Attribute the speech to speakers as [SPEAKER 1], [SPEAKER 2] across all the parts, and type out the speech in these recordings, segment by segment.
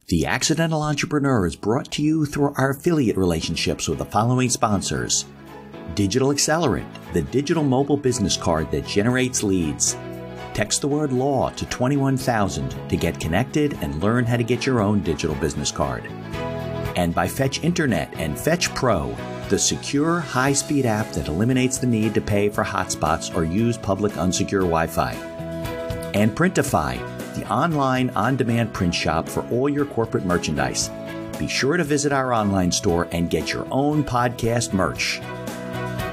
[SPEAKER 1] The Accidental Entrepreneur is brought to you through our affiliate relationships with the following sponsors. Digital Accelerant, the digital mobile business card that generates leads. Text the word law to 21,000 to get connected and learn how to get your own digital business card. And by Fetch Internet and Fetch Pro, the secure, high-speed app that eliminates the need to pay for hotspots or use public unsecure Wi-Fi. And Printify, the online, on-demand print shop for all your corporate merchandise. Be sure to visit our online store and get your own podcast merch.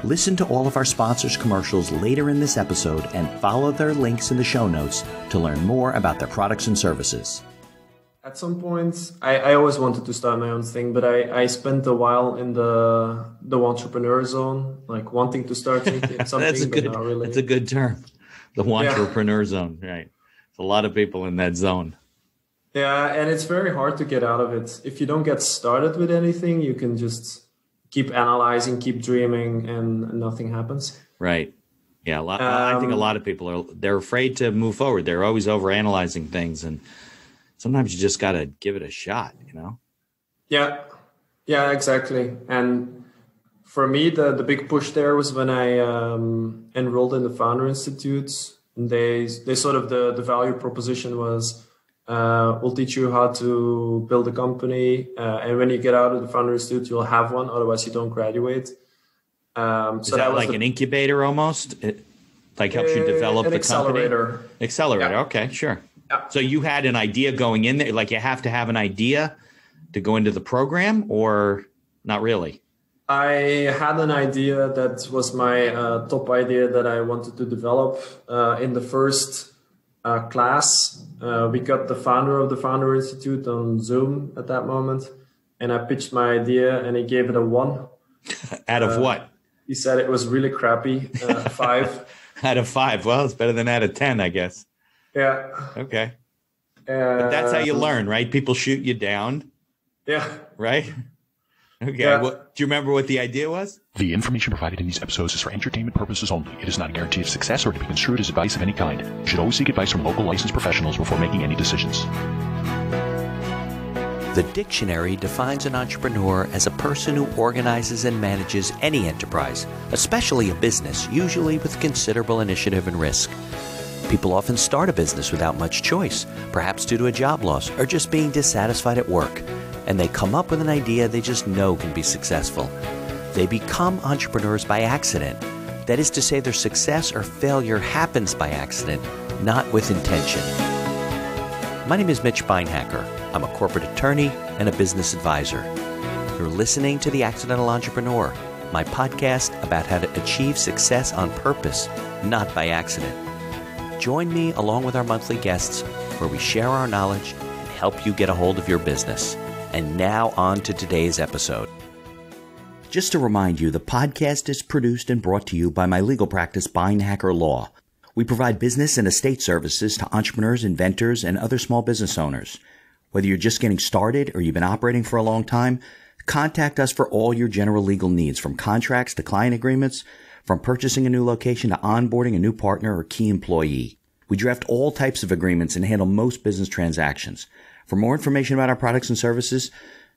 [SPEAKER 1] Listen to all of our sponsors' commercials later in this episode and follow their links in the show notes to learn more about their products and services.
[SPEAKER 2] At some point, I always wanted to start my own thing, but I spent a while in the entrepreneur zone, like wanting to start something, but not really.
[SPEAKER 3] That's a good term, the entrepreneur zone, right? A lot of people in that zone.
[SPEAKER 2] Yeah, and it's very hard to get out of it. If you don't get started with anything, you can just keep analyzing, keep dreaming, and nothing happens.
[SPEAKER 3] Right. Yeah, I think a lot of people they're afraid to move forward. They're always overanalyzing things, and sometimes you just got to give it a shot, you know?
[SPEAKER 2] Yeah, exactly. And for me, the big push there was when I enrolled in the Founder Institute. And they sort of the value proposition was, we'll teach you how to build a company. And when you get out of the Founder Institute, you'll have one. Otherwise, you don't graduate.
[SPEAKER 3] Is that like an incubator almost? It like helps you develop the
[SPEAKER 2] accelerator.
[SPEAKER 3] Company? Accelerator. Yeah. Okay, sure. Yeah. So you had an idea going in there, like you have to have an idea to go into the program, or not really?
[SPEAKER 2] I had an idea that was my top idea that I wanted to develop. In the first class, we got the founder of the Founder Institute on Zoom at that moment, and I pitched my idea, and he gave it a 1.
[SPEAKER 3] Out of what?
[SPEAKER 2] He said it was really crappy, 5.
[SPEAKER 3] Out of 5. Well, it's better than out of 10, I guess.
[SPEAKER 2] Yeah.
[SPEAKER 3] Okay. But that's how you learn, right? People shoot you down.
[SPEAKER 2] Yeah.
[SPEAKER 3] Right? Okay.
[SPEAKER 2] Yeah.
[SPEAKER 3] Well, do you remember what the idea was?
[SPEAKER 4] The information provided in these episodes is for entertainment purposes only. It is not a guarantee of success or to be construed as advice of any kind. You should always seek advice from local licensed professionals before making any decisions.
[SPEAKER 1] The dictionary defines an entrepreneur as a person who organizes and manages any enterprise, especially a business, usually with considerable initiative and risk. People often start a business without much choice, perhaps due to a job loss or just being dissatisfied at work. And they come up with an idea they just know can be successful. They become entrepreneurs by accident. That is to say, their success or failure happens by accident, not with intention. My name is Mitch Beinhacker. I'm a corporate attorney and a business advisor. You're listening to The Accidental Entrepreneur, my podcast about how to achieve success on purpose, not by accident. Join me along with our monthly guests where we share our knowledge and help you get a hold of your business. And now on to today's episode. Just to remind you, the podcast is produced and brought to you by my legal practice, Beinhacker Law. We provide business and estate services to entrepreneurs, inventors, and other small business owners. Whether you're just getting started or you've been operating for a long time, contact us for all your general legal needs, from contracts to client agreements, from purchasing a new location to onboarding a new partner or key employee. We draft all types of agreements and handle most business transactions. For more information about our products and services,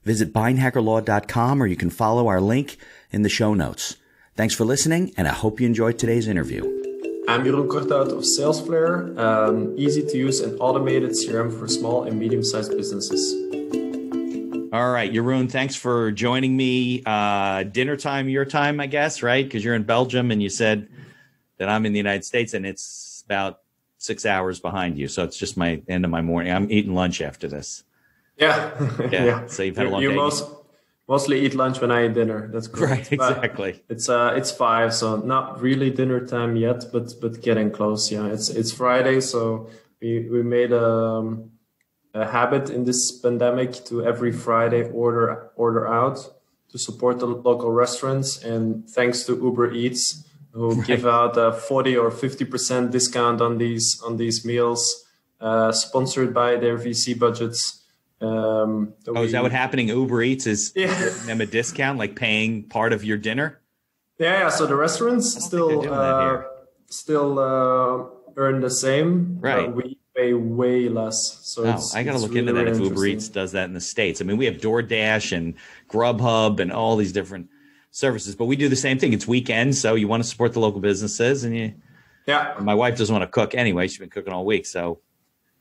[SPEAKER 1] visit beinhackerlaw.com, or you can follow our link in the show notes. Thanks for listening, and I hope you enjoyed today's interview.
[SPEAKER 2] I'm Jeroen Corthout of Salesflare, easy to use and automated CRM for small and medium-sized businesses.
[SPEAKER 3] All right, Jeroen, thanks for joining me. Dinner time, your time, I guess, right? Because you're in Belgium, and you said that I'm in the United States, and it's about 6 hours behind you. So it's just my end of my morning. I'm eating lunch after this.
[SPEAKER 2] Yeah.
[SPEAKER 3] Yeah. So you've had a long day.
[SPEAKER 2] You mostly eat lunch when I eat dinner. That's correct.
[SPEAKER 3] Right, exactly.
[SPEAKER 2] But it's 5, so not really dinner time yet, but getting close. Yeah, it's Friday, so we made a habit in this pandemic to every Friday order out to support the local restaurants. And thanks to Uber Eats, who give out a 40 or 50% discount on these meals, sponsored by their VC budgets.
[SPEAKER 3] Is that what happening? Uber Eats is giving them a discount, like paying part of your dinner?
[SPEAKER 2] Yeah. So the restaurants still earn the same.
[SPEAKER 3] Right.
[SPEAKER 2] We pay way less. So
[SPEAKER 3] I got to look into that if Uber Eats does that in the States. I mean, we have DoorDash and Grubhub and all these different services, but we do the same thing. It's weekends, so you want to support the local businesses, and my wife doesn't want to cook anyway. She's been cooking all week, so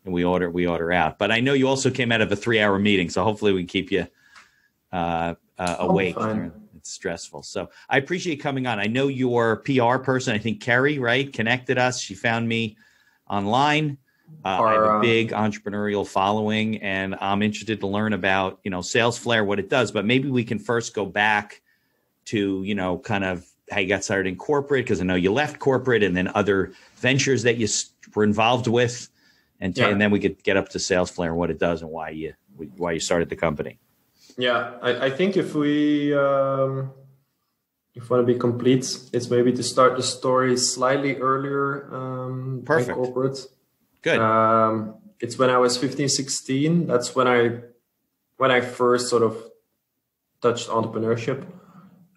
[SPEAKER 3] and we order out. But I know you also came out of a 3-hour meeting, so hopefully we can keep you awake. It's stressful. So I appreciate coming on. I know your PR person, I think Carrie, right, connected us. She found me online. I have a big entrepreneurial following, and I'm interested to learn about, Salesflare, what it does. But maybe we can first go back to, kind of how you got started in corporate, because I know you left corporate, and then other ventures that you were involved with. And then we could get up to Salesflare and what it does and why you started the company. Yeah,
[SPEAKER 2] I think if we want to be complete, it's maybe to start the story slightly earlier.
[SPEAKER 3] Perfect.
[SPEAKER 2] In corporate.
[SPEAKER 3] Good.
[SPEAKER 2] It's when I was 15, 16. That's when I first sort of touched entrepreneurship.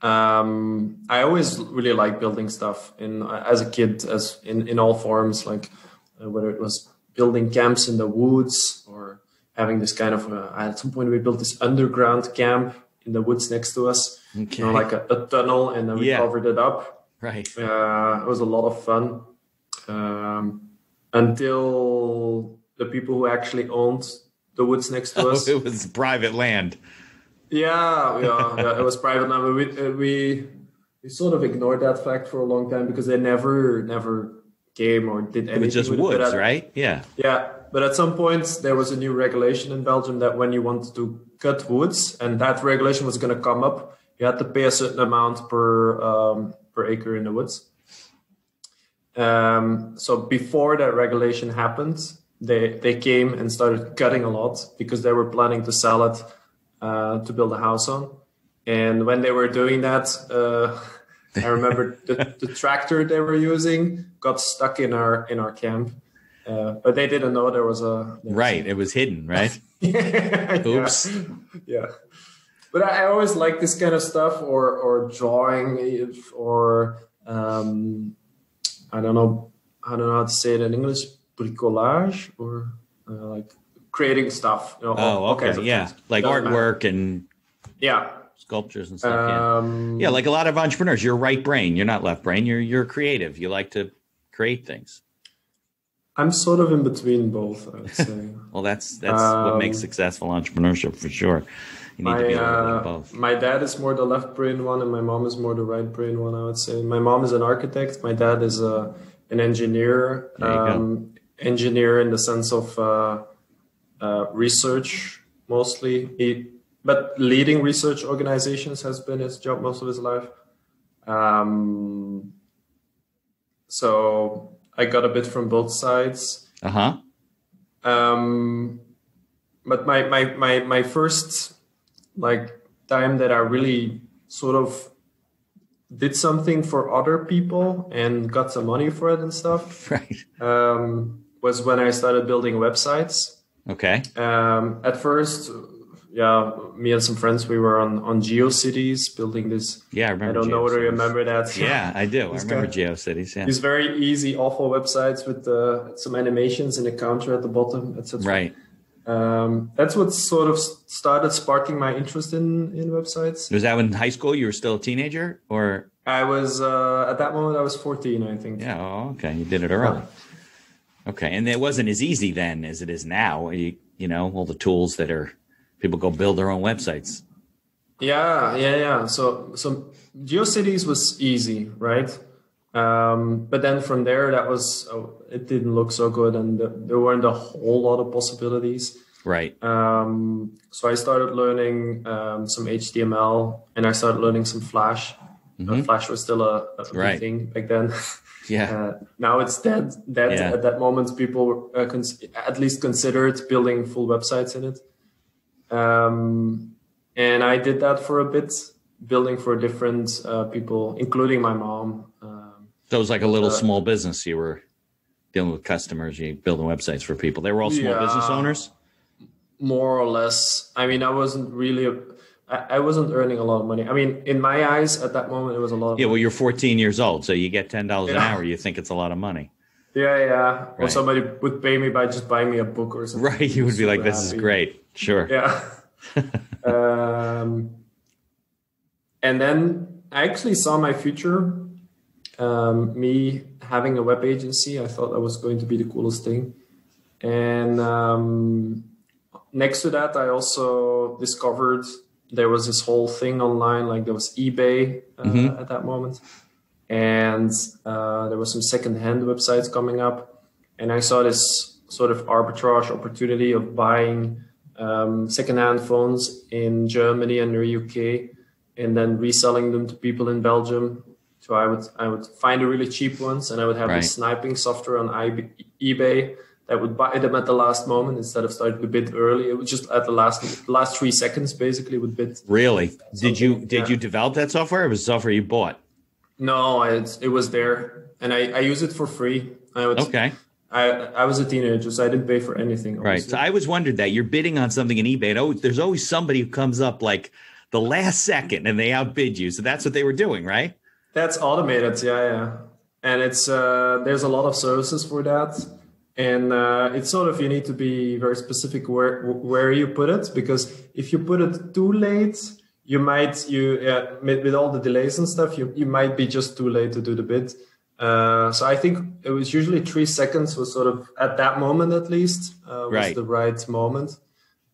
[SPEAKER 2] I always really liked building stuff as a kid, as in all forms, like whether it was building camps in the woods or having this kind of, at some point we built this underground camp in the woods next to us, like a tunnel, and then we covered it up.
[SPEAKER 3] Right.
[SPEAKER 2] It was a lot of fun until the people who actually owned the woods next to us.
[SPEAKER 3] It was private land.
[SPEAKER 2] Yeah, it was private land. We sort of ignored that fact for a long time because they never came or did anything.
[SPEAKER 3] It was just woods, right? Yeah.
[SPEAKER 2] Yeah, but at some point there was a new regulation in Belgium that when you wanted to cut woods, and that regulation was going to come up, you had to pay a certain amount per acre in the woods. So before that regulation happened, they came and started cutting a lot because they were planning to sell it to build a house on. And when they were doing that, I remember the tractor they were using got stuck in our camp, but they didn't know there was a
[SPEAKER 3] it was hidden, right? Oops.
[SPEAKER 2] Yeah. But I always like this kind of stuff, or drawing, or I don't know how to say it in English, bricolage, or like creating stuff.
[SPEAKER 3] Okay, like artwork and sculptures and stuff. Like a lot of entrepreneurs, you're right brain, you're not left brain. You're creative. You like to create things.
[SPEAKER 2] I'm sort of in between both, I would say.
[SPEAKER 3] Well, that's what makes successful entrepreneurship for sure. You need to be able to do both.
[SPEAKER 2] My dad is more the left brain one, and my mom is more the right brain one, I would say. My mom is an architect. My dad is an engineer. Engineer in the sense of research mostly. But leading research organizations has been his job most of his life. So I got a bit from both sides. But my first time that I really sort of did something for other people and got some money for it and stuff.
[SPEAKER 3] Right.
[SPEAKER 2] Was when I started building websites.
[SPEAKER 3] Okay.
[SPEAKER 2] At first, me and some friends, we were on GeoCities building this.
[SPEAKER 3] Yeah, I remember.
[SPEAKER 2] I don't know whether you remember that.
[SPEAKER 3] Yeah, I do. I remember GeoCities. Yeah.
[SPEAKER 2] These very easy, awful websites with some animations in the counter at the bottom, etc.
[SPEAKER 3] Right.
[SPEAKER 2] That's what sort of started sparking my interest in websites.
[SPEAKER 3] Was that in high school? You were still a teenager, or?
[SPEAKER 2] I was at that moment. I was 14, I think.
[SPEAKER 3] Yeah. Oh, okay. You did it early. Okay, and it wasn't as easy then as it is now. You know, all the tools that people go build their own websites. Yeah. So GeoCities was easy, right? But then from there, it didn't look so good, and there weren't a whole lot of possibilities. Right.
[SPEAKER 2] So I started learning some HTML, and I started learning some Flash. Flash was still a big thing back then.
[SPEAKER 3] Yeah.
[SPEAKER 2] Now it's dead. At that moment, people at least considered building full websites in it. And I did that for a bit, building for different people, including my mom.
[SPEAKER 3] So it was like a little small business. You were dealing with customers, you building websites for people. They were all small business owners? More
[SPEAKER 2] or less. I mean, I wasn't earning a lot of money. I mean, in my eyes at that moment, it was a lot of money.
[SPEAKER 3] Well, you're 14 years old, so you get $10 an hour. You think it's a lot of money.
[SPEAKER 2] Yeah. Or
[SPEAKER 3] Right.
[SPEAKER 2] somebody would pay me by just buying me a book or something.
[SPEAKER 3] Right. You would be like,
[SPEAKER 2] Super
[SPEAKER 3] this is
[SPEAKER 2] happy.
[SPEAKER 3] great. Sure.
[SPEAKER 2] Yeah. And then I actually saw my future, me having a web agency. I thought that was going to be the coolest thing. And next to that, I also discovered there was this whole thing online, like there was eBay at that moment. And there was some secondhand websites coming up. And I saw this sort of arbitrage opportunity of buying secondhand phones in Germany and the UK, and then reselling them to people in Belgium. So I would find the really cheap ones, and I would have this sniping software on eBay that would buy them at the last moment instead of starting to bid early. It was just at the last 3 seconds, basically, would bid.
[SPEAKER 3] Really? Did you develop that software? Or was it software you bought?
[SPEAKER 2] No, it was there, and I use it for free.
[SPEAKER 3] Okay.
[SPEAKER 2] I was a teenager, so I didn't pay for anything.
[SPEAKER 3] Right. So I always wondered that you're bidding on something in eBay. And there's always somebody who comes up like the last second and they outbid you. So that's what they were doing, right?
[SPEAKER 2] That's automated. Yeah. And it's there's a lot of services for that. And it's sort of, you need to be very specific where you put it, because if you put it too late, you might, with all the delays and stuff, you might be just too late to do the bid. So I think it was usually 3 seconds was sort of, at that moment at least, was the right moment.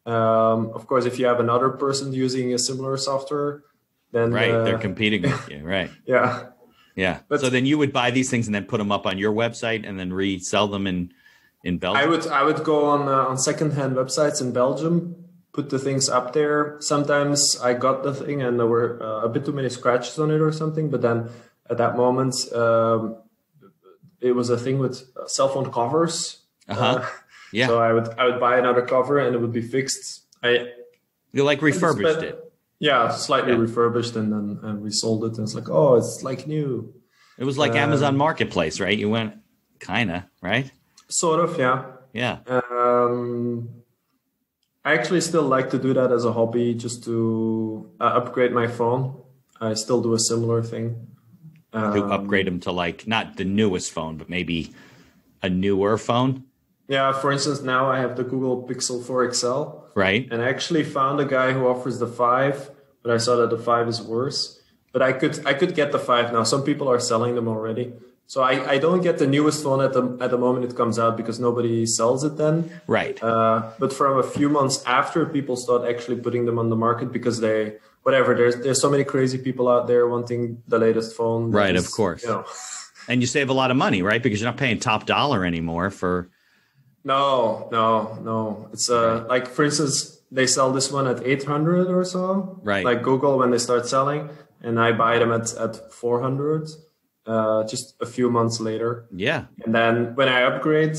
[SPEAKER 2] Of course, if you have another person using a similar software, then
[SPEAKER 3] they're competing with you, right?
[SPEAKER 2] Yeah.
[SPEAKER 3] But, so then you would buy these things and then put them up on your website and then resell them in Belgium?
[SPEAKER 2] I would go on secondhand websites in Belgium, put the things up there. Sometimes I got the thing and there were a bit too many scratches on it or something, but then at that moment, it was a thing with cell phone covers.
[SPEAKER 3] Yeah.
[SPEAKER 2] So I would buy another cover and it would be fixed.
[SPEAKER 3] You like refurbished it?
[SPEAKER 2] Yeah, slightly refurbished, and then we sold it. And it's like, oh, it's like new.
[SPEAKER 3] It was like Amazon Marketplace, right? You went kinda, right?
[SPEAKER 2] Sort of, yeah.
[SPEAKER 3] Yeah.
[SPEAKER 2] I actually still like to do that as a hobby, just to upgrade my phone. I still do a similar thing.
[SPEAKER 3] To upgrade them to like not the newest phone, but maybe a newer phone.
[SPEAKER 2] Yeah, for instance, now I have the Google Pixel 4 XL.
[SPEAKER 3] Right.
[SPEAKER 2] And I actually found a guy who offers the 5, but I saw that the 5 is worse. But I could get the 5 now. Some people are selling them already. So I don't get the newest phone at the moment it comes out, because nobody sells it then.
[SPEAKER 3] Right.
[SPEAKER 2] But from a few months after, people start actually putting them on the market because there's so many crazy people out there wanting the latest phone.
[SPEAKER 3] Right, of course. And you save a lot of money, right? Because you're not paying top dollar anymore for.
[SPEAKER 2] No. It's like, for instance, they sell this one at 800 or so.
[SPEAKER 3] Right.
[SPEAKER 2] Like Google when they start selling, and I buy them at 400. Just a few months later.
[SPEAKER 3] Yeah. And
[SPEAKER 2] then when I upgrade,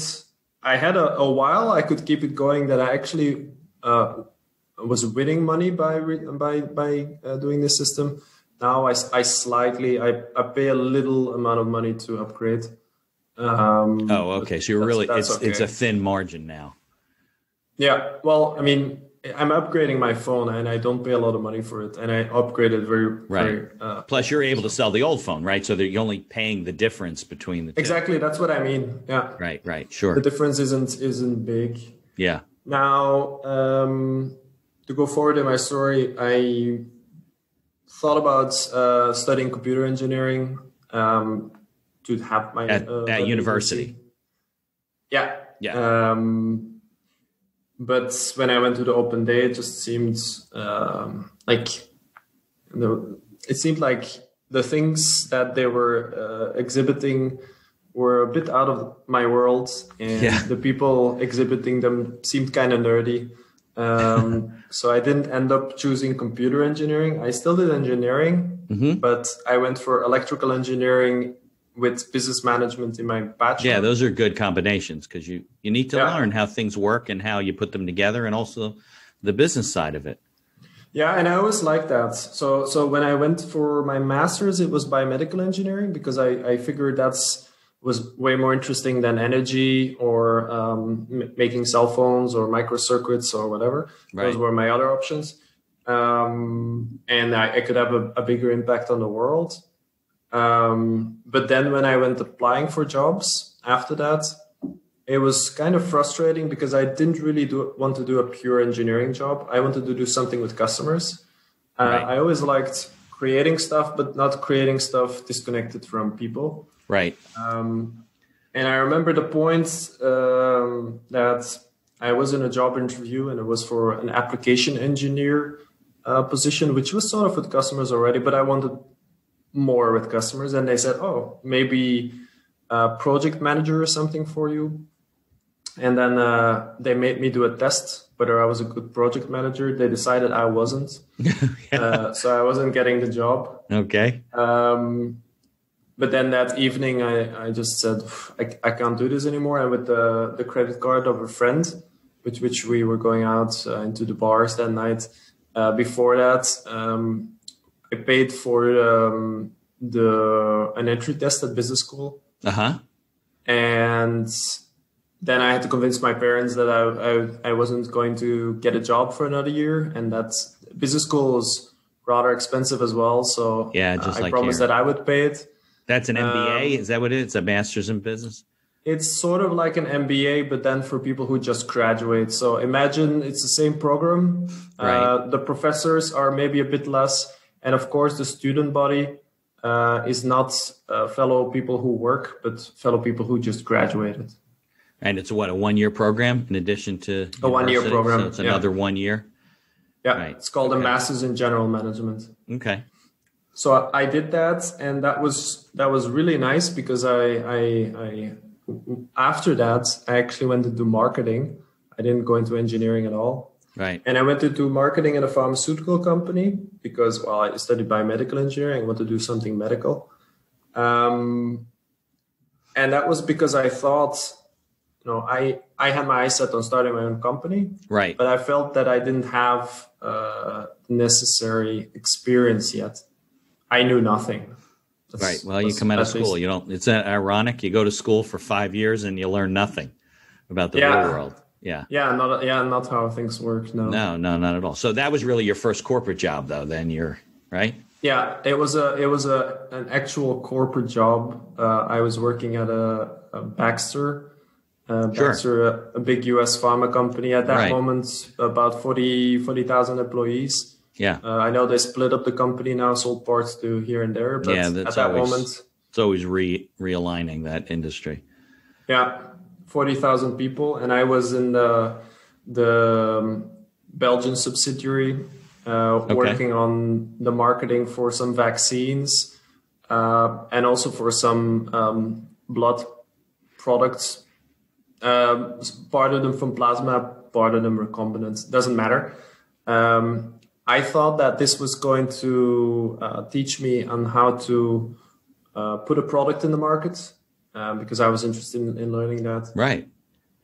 [SPEAKER 2] I had a while I could keep it going that I actually was winning money by doing this system. Now I pay a little amount of money to upgrade.
[SPEAKER 3] Okay. So you're really, it's a thin margin now.
[SPEAKER 2] Yeah. Well, I mean, I'm upgrading my phone and I don't pay a lot of money for it. And I upgraded very
[SPEAKER 3] Plus, you're able to sell the old phone, right? So that you're only paying the difference between the two.
[SPEAKER 2] Exactly. That's what I mean. Yeah.
[SPEAKER 3] Right. Sure.
[SPEAKER 2] The difference isn't big.
[SPEAKER 3] Yeah.
[SPEAKER 2] Now, to go forward in my story, I thought about studying computer engineering to have my
[SPEAKER 3] at university.
[SPEAKER 2] Yeah. But when I went to the open day, it just seemed it seemed like the things that they were exhibiting were a bit out of my world, and the people exhibiting them seemed kind of nerdy. So I didn't end up choosing computer engineering. I still did engineering, but I went for electrical engineering with business management in my bachelor.
[SPEAKER 3] Yeah, those are good combinations, because you need to learn how things work and how you put them together, and also the business side of it.
[SPEAKER 2] Yeah, and I always liked that. So when I went for my master's, it was biomedical engineering, because I figured was way more interesting than energy or making cell phones or microcircuits or whatever. Right. Those were my other options. And I could have a bigger impact on the world. But then when I went applying for jobs after that, it was kind of frustrating because I didn't really want to do a pure engineering job. I wanted to do something with customers.
[SPEAKER 3] Right.
[SPEAKER 2] I always liked creating stuff, but not creating stuff disconnected from people.
[SPEAKER 3] Right.
[SPEAKER 2] And I remember the point that I was in a job interview, and it was for an application engineer position, which was sort of with customers already, but I wanted more with customers. And they said, oh, maybe a project manager or something for you. And then they made me do a test whether I was a good project manager. They decided I wasn't. So I wasn't getting the job.
[SPEAKER 3] Okay.
[SPEAKER 2] But then that evening, I just said, I can't do this anymore. And with the credit card of a friend, with which we were going out into the bars that night, before that, I paid for an entry test at business school.
[SPEAKER 3] Uh-huh.
[SPEAKER 2] And then I had to convince my parents that I wasn't going to get a job for another year. And that business school was rather expensive as well. So
[SPEAKER 3] yeah, just
[SPEAKER 2] I promised that I would pay it.
[SPEAKER 3] That's an MBA? Is that what it is? It's a master's in business?
[SPEAKER 2] It's sort of like an MBA, but then for people who just graduate. So imagine it's the same program.
[SPEAKER 3] Right.
[SPEAKER 2] The professors are maybe a bit less. And of course, the student body is not fellow people who work, but fellow people who just graduated.
[SPEAKER 3] And it's what, a 1-year program in addition to
[SPEAKER 2] a 1-year program?
[SPEAKER 3] So it's another 1 year?
[SPEAKER 2] Yeah,
[SPEAKER 3] Right.
[SPEAKER 2] It's called a Master's in General Management.
[SPEAKER 3] Okay.
[SPEAKER 2] So I did that, and that was really nice because I after that I actually went into marketing. I didn't go into engineering at all.
[SPEAKER 3] Right.
[SPEAKER 2] And I went to do marketing in a pharmaceutical company because, well, I studied biomedical engineering. I want to do something medical. And that was because I thought, I had my eyes set on starting my own company.
[SPEAKER 3] Right.
[SPEAKER 2] But I felt that I didn't have necessary experience yet. I knew nothing.
[SPEAKER 3] Right. Well, you come out of school. You don't. It's ironic. You go to school for 5 years and you learn nothing about the real world. Yeah.
[SPEAKER 2] Yeah. Not how things work. No.
[SPEAKER 3] No, not at all. So that was really your first corporate job, though. Then you're right.
[SPEAKER 2] Yeah. It was an actual corporate job. I was working at a Baxter. Baxter, a big US pharma company at that moment, about 40,000 employees.
[SPEAKER 3] Yeah.
[SPEAKER 2] I know they split up the company now, sold parts to here and there, but at that moment,
[SPEAKER 3] it's always realigning that industry.
[SPEAKER 2] Yeah. 40,000 people. And I was in the Belgian subsidiary, working on the marketing for some vaccines, and also for some, blood products. Part of them from plasma, part of them recombinant. Doesn't matter. I thought that this was going to teach me on how to put a product in the market, because I was interested in learning that. Right.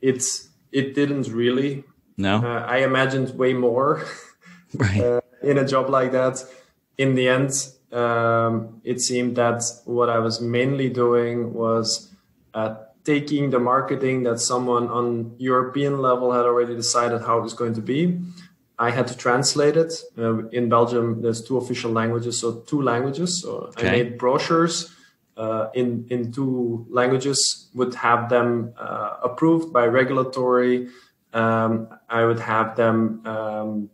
[SPEAKER 2] It didn't really. No. I imagined way more in a job like that. In the end, it seemed that what I was mainly doing was taking the marketing that someone on European level had already decided how it was going to be. I had to translate it. In Belgium, there's 2 official languages, so 2 languages. So I made brochures in 2 languages, would have them approved by regulatory. I would have them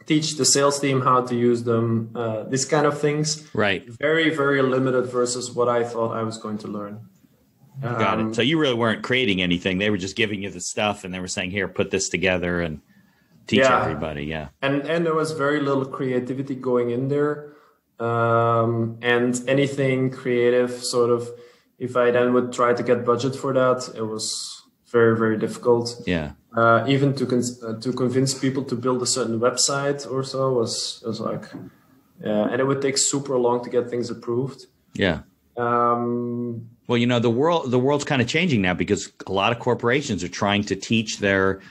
[SPEAKER 2] teach the sales team how to use them, this kind of things. Right. Very, very limited versus what I thought I was going to learn.
[SPEAKER 3] Got it. So you really weren't creating anything. They were just giving you the stuff and they were saying, here, put this together and teach everybody. Yeah.
[SPEAKER 2] And there was very little creativity going in there. And anything creative, sort of, if I then would try to get budget for that, it was very, very difficult. Yeah. Even to convince people to build a certain website or so was like, and it would take super long to get things approved.
[SPEAKER 3] Yeah. Well, the world's kind of changing now because a lot of corporations are trying to teach their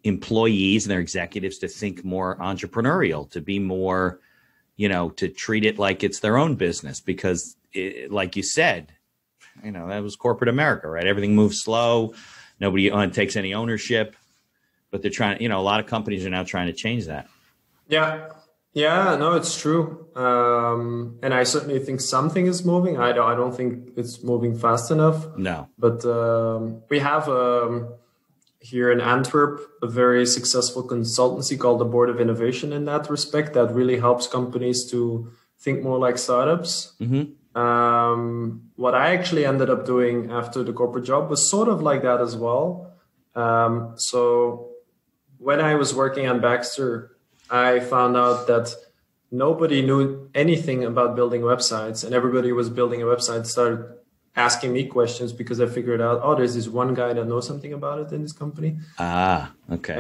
[SPEAKER 3] employees and their executives to think more entrepreneurial, to be more, to treat it like it's their own business because like you said, that was corporate America, right? Everything moves slow. Nobody takes any ownership, but they're trying, a lot of companies are now trying to change that.
[SPEAKER 2] Yeah. Yeah, no, it's true. And I certainly think something is moving. I don't think it's moving fast enough.
[SPEAKER 3] No.
[SPEAKER 2] But we have here in Antwerp a very successful consultancy called the Board of Innovation in that respect that really helps companies to think more like startups.
[SPEAKER 3] Mm-hmm.
[SPEAKER 2] What I actually ended up doing after the corporate job was sort of like that as well. So when I was working on Baxter, I found out that nobody knew anything about building websites, and everybody who was building a website started asking me questions because I figured out, oh, there's this one guy that knows something about it in this company.
[SPEAKER 3] Ah, okay.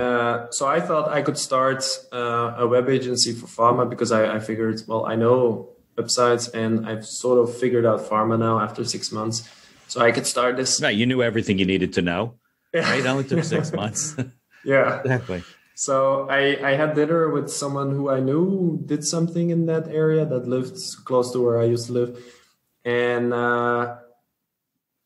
[SPEAKER 2] So I thought I could start a web agency for pharma because I figured, well, I know websites and I've sort of figured out pharma now after 6 months. So I could start this.
[SPEAKER 3] Right, you knew everything you needed to know, right? It only took 6 months.
[SPEAKER 2] Yeah.
[SPEAKER 3] Exactly.
[SPEAKER 2] So I had dinner with someone who I knew did something in that area that lived close to where I used to live. And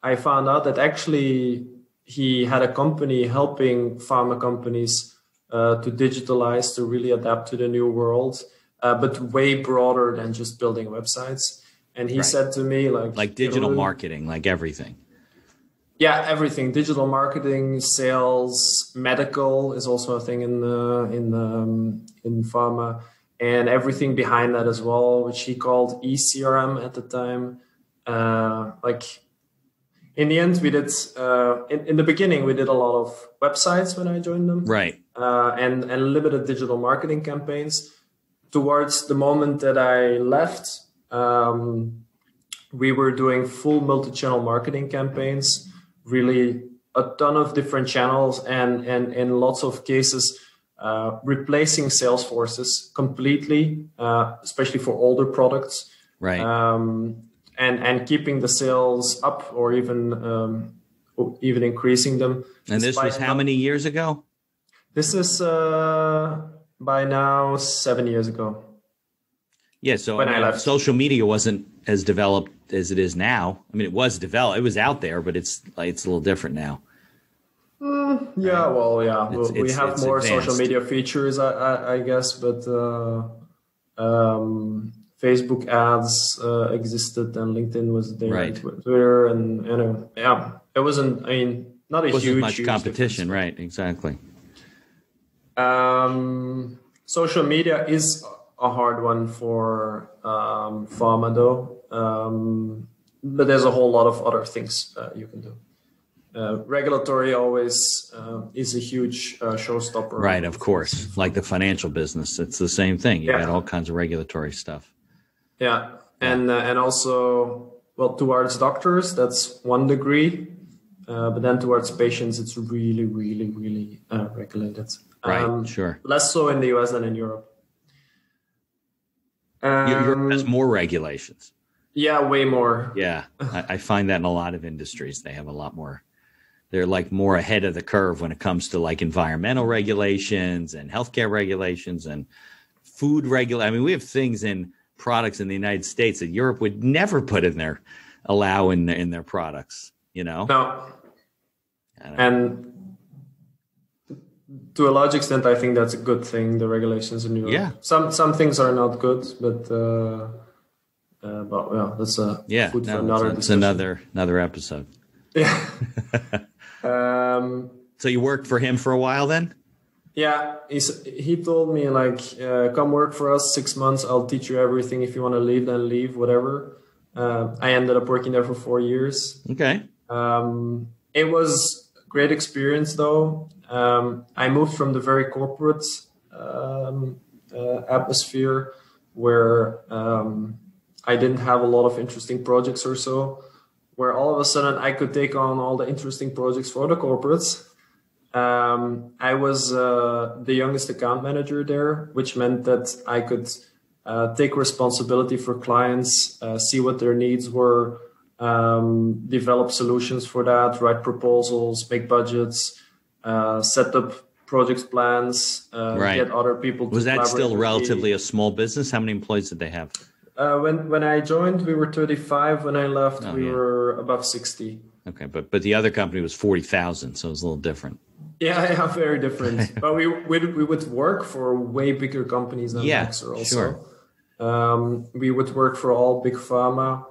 [SPEAKER 2] I found out that actually he had a company helping pharma companies to digitalize, to really adapt to the new world, but way broader than just building websites. And he said to me, like
[SPEAKER 3] digital marketing, like everything.
[SPEAKER 2] Yeah, everything. Digital marketing, sales, medical is also a thing in pharma, and everything behind that as well, which he called eCRM at the time. In the end, we did in the beginning we did a lot of websites when I joined them,
[SPEAKER 3] right?
[SPEAKER 2] And limited digital marketing campaigns. Towards the moment that I left, we were doing full multi-channel marketing campaigns. Really a ton of different channels and in lots of cases replacing sales forces completely, especially for older products,
[SPEAKER 3] right?
[SPEAKER 2] And keeping the sales up or even increasing them.
[SPEAKER 3] And this was how many years ago?
[SPEAKER 2] This is by now 7 years ago.
[SPEAKER 3] Yeah, so
[SPEAKER 2] when I left,
[SPEAKER 3] social media wasn't as developed as it is now. I mean, it was developed; it was out there, but it's a little different now.
[SPEAKER 2] Yeah, right? Well, yeah, we have more
[SPEAKER 3] advanced
[SPEAKER 2] social media features, I guess, but Facebook ads existed, and LinkedIn was there,
[SPEAKER 3] right?
[SPEAKER 2] Twitter, and yeah, it wasn't. I mean, not a huge
[SPEAKER 3] much competition, right? Exactly.
[SPEAKER 2] Social media is a hard one for pharma, though. But there's a whole lot of other things you can do. Regulatory always is a huge showstopper.
[SPEAKER 3] Right, of course. Like the financial business, it's the same thing. You got all kinds of regulatory stuff.
[SPEAKER 2] Yeah, and also, well, towards doctors, that's one degree. But then towards patients, it's really, really, really regulated.
[SPEAKER 3] Right, sure.
[SPEAKER 2] Less so in the US than in Europe.
[SPEAKER 3] Europe has more regulations.
[SPEAKER 2] Yeah, way more.
[SPEAKER 3] Yeah, I find that in a lot of industries. They have a lot more. They're like more ahead of the curve when it comes to like environmental regulations and healthcare regulations and food I mean, we have things in products in the United States that Europe would never put in allow in their products, you know?
[SPEAKER 2] No. And to a large extent, I think that's a good thing, the regulations in Europe.
[SPEAKER 3] Yeah.
[SPEAKER 2] Some things are not good, but yeah, that's food for another discussion.
[SPEAKER 3] It's another episode.
[SPEAKER 2] Yeah.
[SPEAKER 3] So you worked for him for a while then?
[SPEAKER 2] Yeah, he told me, like, come work for us 6 months. I'll teach you everything. If you want to leave, then leave, whatever. I ended up working there for 4 years.
[SPEAKER 3] Okay.
[SPEAKER 2] It was a great experience, though. I moved from the very corporate atmosphere where I didn't have a lot of interesting projects or so, where all of a sudden I could take on all the interesting projects for the corporates. I was the youngest account manager there, which meant that I could take responsibility for clients, see what their needs were, develop solutions for that, write proposals, make budgets, set up project plans, get other people to collaborate. Was that still
[SPEAKER 3] relatively a small business? How many employees did they have?
[SPEAKER 2] When I joined, we were 35. When I left, we were above 60.
[SPEAKER 3] Okay, but the other company was 40,000, so it was a little different.
[SPEAKER 2] Yeah, very different. But we would work for way bigger companies than Baxter also.
[SPEAKER 3] Sure.
[SPEAKER 2] We would work for all big pharma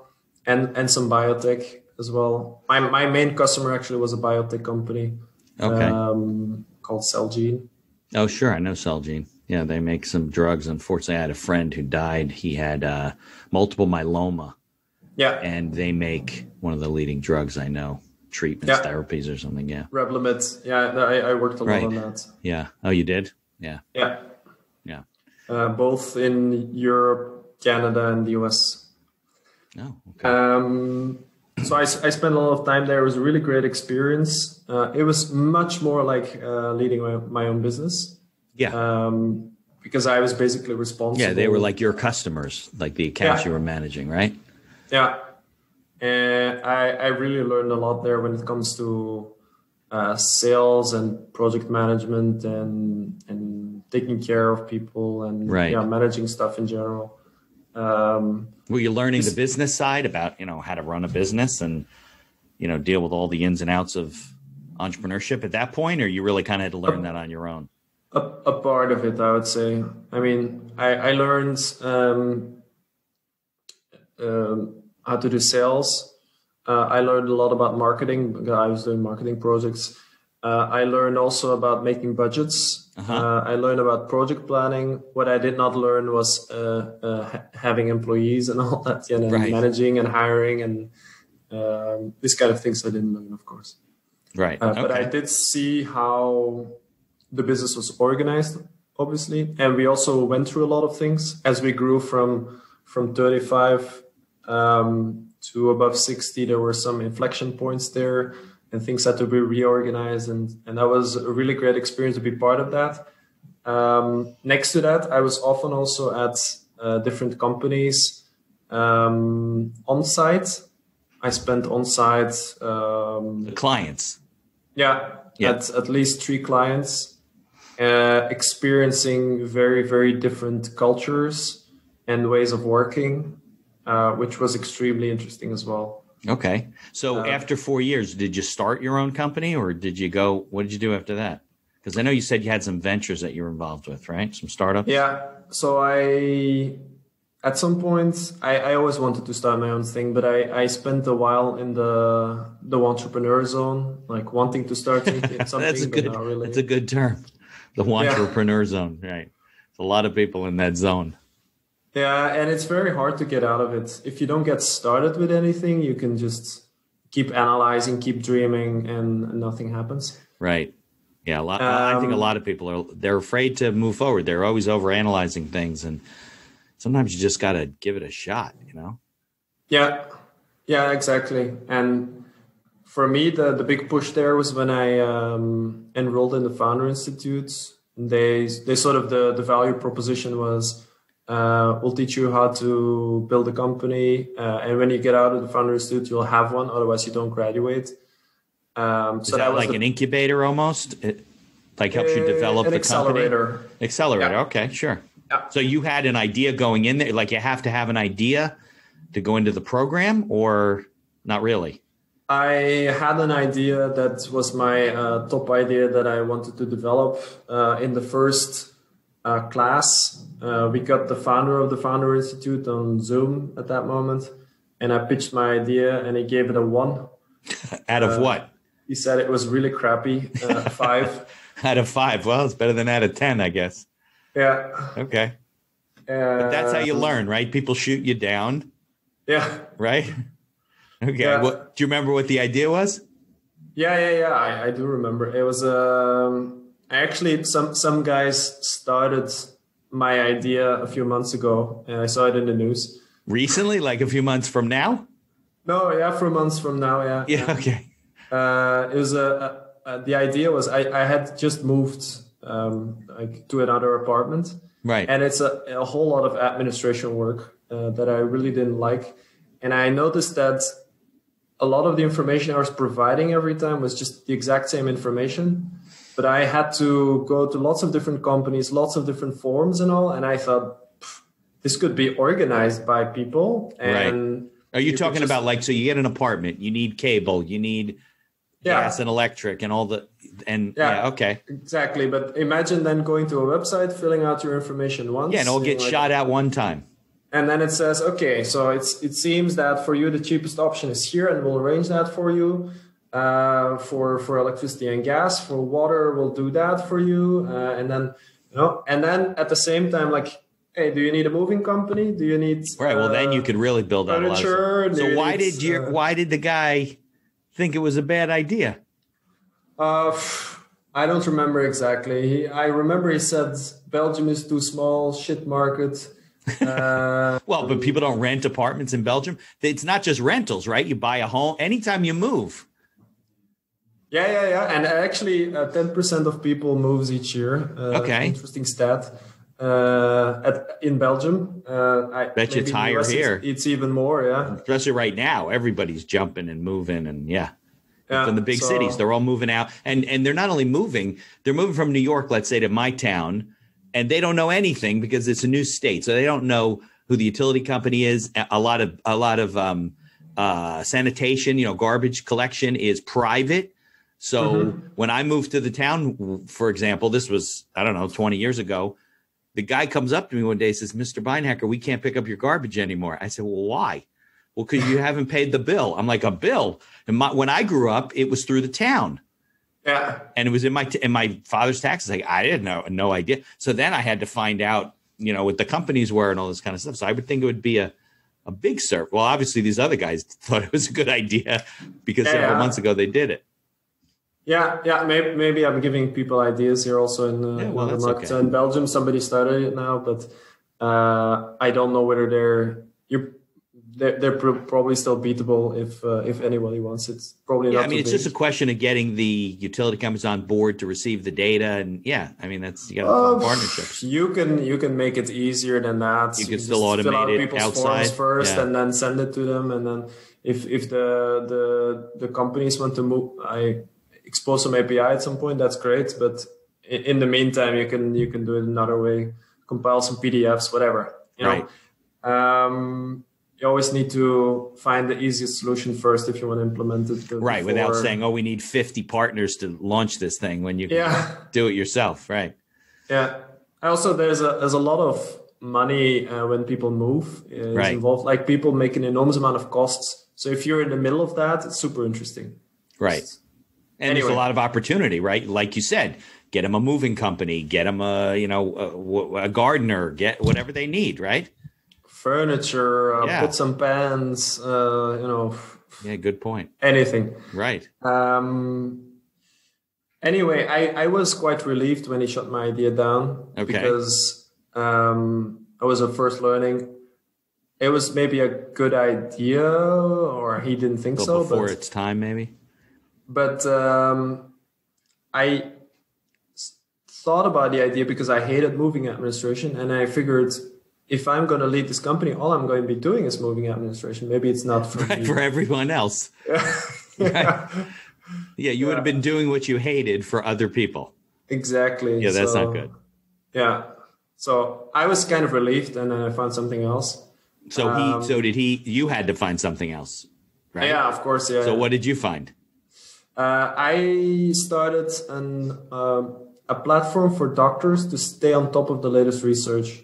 [SPEAKER 2] and some biotech as well. My main customer actually was a biotech company called Celgene.
[SPEAKER 3] Oh, sure. I know Celgene. Yeah, they make some drugs. Unfortunately, I had a friend who died. He had multiple myeloma.
[SPEAKER 2] Yeah.
[SPEAKER 3] And they make one of the leading drugs I know, treatments, therapies or something. Yeah.
[SPEAKER 2] Revlimid. Yeah, I worked a lot on that.
[SPEAKER 3] Yeah. Oh, you did? Yeah.
[SPEAKER 2] Yeah.
[SPEAKER 3] Yeah.
[SPEAKER 2] Both in Europe, Canada, and the US.
[SPEAKER 3] Oh, okay.
[SPEAKER 2] So I spent a lot of time there. It was a really great experience. It was much more like leading my own business.
[SPEAKER 3] Yeah.
[SPEAKER 2] Because I was basically responsible.
[SPEAKER 3] Yeah, they were like your customers, like the accounts you were managing, right?
[SPEAKER 2] Yeah. And I really learned a lot there when it comes to sales and project management and taking care of people and managing stuff in general.
[SPEAKER 3] Were you learning the business side about, how to run a business and, deal with all the ins and outs of entrepreneurship at that point, or you really kind of had to learn that on your own?
[SPEAKER 2] A part of it, I would say. I mean, I learned how to do sales. I learned a lot about marketing because I was doing marketing projects. I learned also about making budgets. I learned about project planning. What I did not learn was having employees and all that, managing and hiring and these kind of things I didn't learn, of course.
[SPEAKER 3] Right.
[SPEAKER 2] But I did see how the business was organized, obviously. And we also went through a lot of things as we grew from 35 to above 60. There were some inflection points there and things had to be reorganized. And that was a really great experience to be part of that. Next to that, I was often also at different companies on site. I spent on site.
[SPEAKER 3] The clients.
[SPEAKER 2] Yeah. At least 3 clients, experiencing very, very different cultures and ways of working, which was extremely interesting as well.
[SPEAKER 3] Okay. So after 4 years, did you start your own company or what did you do after that? Because I know you said you had some ventures that you were involved with, right? Some startups?
[SPEAKER 2] Yeah. So at some point, I always wanted to start my own thing, but I spent a while in the entrepreneur zone, like wanting to start something.
[SPEAKER 3] That's a good term. The entrepreneur zone, right? There's a lot of people in that zone.
[SPEAKER 2] Yeah, and it's very hard to get out of it. If you don't get started with anything, you can just keep analyzing, keep dreaming, and nothing happens.
[SPEAKER 3] Right. Yeah, I think a lot of people they're afraid to move forward. They're always overanalyzing things, and sometimes you just got to give it a shot,
[SPEAKER 2] Yeah, exactly. And for me, the big push there was when I enrolled in the Founder Institute. They sort of the value proposition was, we'll teach you how to build a company. And when you get out of the Founder Institute, you'll have one. Otherwise, you don't graduate.
[SPEAKER 3] So that was like an incubator almost? It helps you develop the
[SPEAKER 2] accelerator.
[SPEAKER 3] Company? Accelerator. Yeah. Okay, sure. Yeah. So you had an idea going in there, like you have to have an idea to go into the program or not really?
[SPEAKER 2] I had an idea that was my top idea that I wanted to develop. In the first class, we got the founder of the Founder Institute on Zoom at that moment. And I pitched my idea and he gave it a 1.
[SPEAKER 3] Out of what?
[SPEAKER 2] He said it was really crappy, 5.
[SPEAKER 3] Out of 5. Well, it's better than out of 10, I guess.
[SPEAKER 2] Yeah.
[SPEAKER 3] Okay. But that's how you learn, right? People shoot you down.
[SPEAKER 2] Yeah.
[SPEAKER 3] Right? Okay. Yeah. Do you remember what the idea was?
[SPEAKER 2] Yeah. I do remember. It was actually some guys started my idea a few months ago, and I saw it in the news.
[SPEAKER 3] Recently, like a few months from now?
[SPEAKER 2] No, yeah, 4 months from now. Yeah.
[SPEAKER 3] Yeah. Okay.
[SPEAKER 2] It was the idea was I had just moved to another apartment,
[SPEAKER 3] right?
[SPEAKER 2] And it's a whole lot of administration work that I really didn't like, and I noticed that a lot of the information I was providing every time was just the exact same information, but I had to go to lots of different companies, lots of different forums and all, and I thought this could be organized by people. And
[SPEAKER 3] right. Are you talking about so you get an apartment, you need cable, you need gas and electric and all the, and okay.
[SPEAKER 2] Exactly. But imagine then going to a website, filling out your information once.
[SPEAKER 3] Yeah, and it'll get shot out one time.
[SPEAKER 2] And then it says, okay, so it seems that for you, the cheapest option is here, and we'll arrange that for you. For electricity and gas, for water, we'll do that for you. And then, and then at the same time, like, hey, do you need a moving company? Do you need
[SPEAKER 3] right? Well, then you could really build out
[SPEAKER 2] furniture.
[SPEAKER 3] A lot of stuff. So why did the guy think it was a bad idea?
[SPEAKER 2] I don't remember exactly. I remember he said Belgium is too small, shit market.
[SPEAKER 3] Well, but people don't rent apartments in Belgium. It's not just rentals, right? You buy a home anytime you move.
[SPEAKER 2] Yeah. And actually, 10% of people moves each year.
[SPEAKER 3] Okay.
[SPEAKER 2] Interesting stat. In Belgium, I
[SPEAKER 3] bet you it's higher here.
[SPEAKER 2] It's even more, yeah.
[SPEAKER 3] Especially right now, everybody's jumping and moving, and from the big cities, they're all moving out, and they're not only moving, they're moving from New York, let's say, to my town, and they don't know anything because it's a new state, so they don't know who the utility company is. A lot of sanitation, garbage collection is private. So when I moved to the town, for example, this was 20 years ago. The guy comes up to me one day and says, Mr. Beinhacker, we can't pick up your garbage anymore. I said, well, why? Well, because you haven't paid the bill. I'm like, a bill? And when I grew up, it was through the town.
[SPEAKER 2] Yeah.
[SPEAKER 3] And it was in my father's taxes. Like, I didn't know, no idea. So then I had to find out, what the companies were and all this kind of stuff. So I would think it would be a big service. Well, obviously, these other guys thought it was a good idea because several months ago they did it.
[SPEAKER 2] Yeah. Maybe I'm giving people ideas here also in the market. Okay. In Belgium, somebody started it now, but I don't know whether they're probably still beatable if anybody wants it. It's probably not.
[SPEAKER 3] I mean, it's just a question of getting the utility companies on board to receive the data, and that's you got partnerships.
[SPEAKER 2] You can make it easier than that.
[SPEAKER 3] You can still automate it
[SPEAKER 2] people's
[SPEAKER 3] outside
[SPEAKER 2] forms first, and then send it to them, and then if the companies want to move, I expose some API at some point, that's great. But in the meantime, you can do it another way, compile some PDFs, whatever.
[SPEAKER 3] Right.
[SPEAKER 2] You always need to find the easiest solution first if you want to implement it.
[SPEAKER 3] Right, without saying, we need 50 partners to launch this thing when you can do it yourself. Right.
[SPEAKER 2] Yeah. Also, there's a lot of money when people move involved. Like people make an enormous amount of costs. So if you're in the middle of that, it's super interesting.
[SPEAKER 3] Right. And there's a lot of opportunity, right? Like you said, get them a moving company, get them a gardener, get whatever they need, right?
[SPEAKER 2] Furniture, put some pans,
[SPEAKER 3] Yeah, good point.
[SPEAKER 2] Anything.
[SPEAKER 3] Right.
[SPEAKER 2] Anyway, I was quite relieved when he shut my idea down because I was at first learning. It was maybe a good idea, or he didn't think so.
[SPEAKER 3] Before its time, maybe.
[SPEAKER 2] But I thought about the idea because I hated moving administration, and I figured if I'm going to lead this company, all I'm going to be doing is moving administration. Maybe it's not for me.
[SPEAKER 3] For everyone else. Right. Yeah, you would have been doing what you hated for other people.
[SPEAKER 2] Exactly.
[SPEAKER 3] Yeah, that's not good.
[SPEAKER 2] Yeah. So I was kind of relieved, and then I found something else.
[SPEAKER 3] So you had to find something else, right?
[SPEAKER 2] Yeah, of course. Yeah.
[SPEAKER 3] So what did you find?
[SPEAKER 2] I started a platform for doctors to stay on top of the latest research.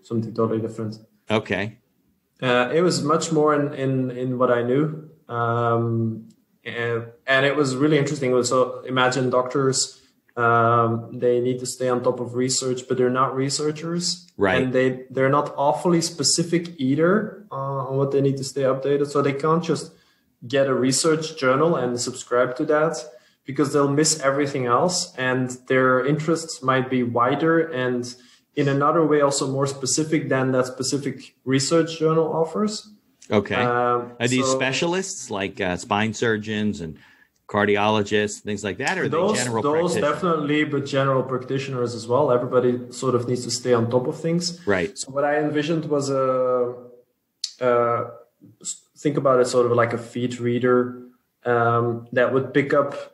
[SPEAKER 2] Something totally different. Okay. It was much more in what I knew. And it was really interesting. So imagine doctors, they need to stay on top of research, but they're not researchers.
[SPEAKER 3] Right.
[SPEAKER 2] And they're not awfully specific either on what they need to stay updated. So they can't just get a research journal and subscribe to that because they'll miss everything else. And their interests might be wider and in another way also more specific than that specific research journal offers.
[SPEAKER 3] Okay. Are these specialists like spine surgeons and cardiologists, things like that, or are they general practitioners? Those definitely,
[SPEAKER 2] but general practitioners as well. Everybody sort of needs to stay on top of things.
[SPEAKER 3] Right.
[SPEAKER 2] So what I envisioned was think about it sort of like a feed reader that would pick up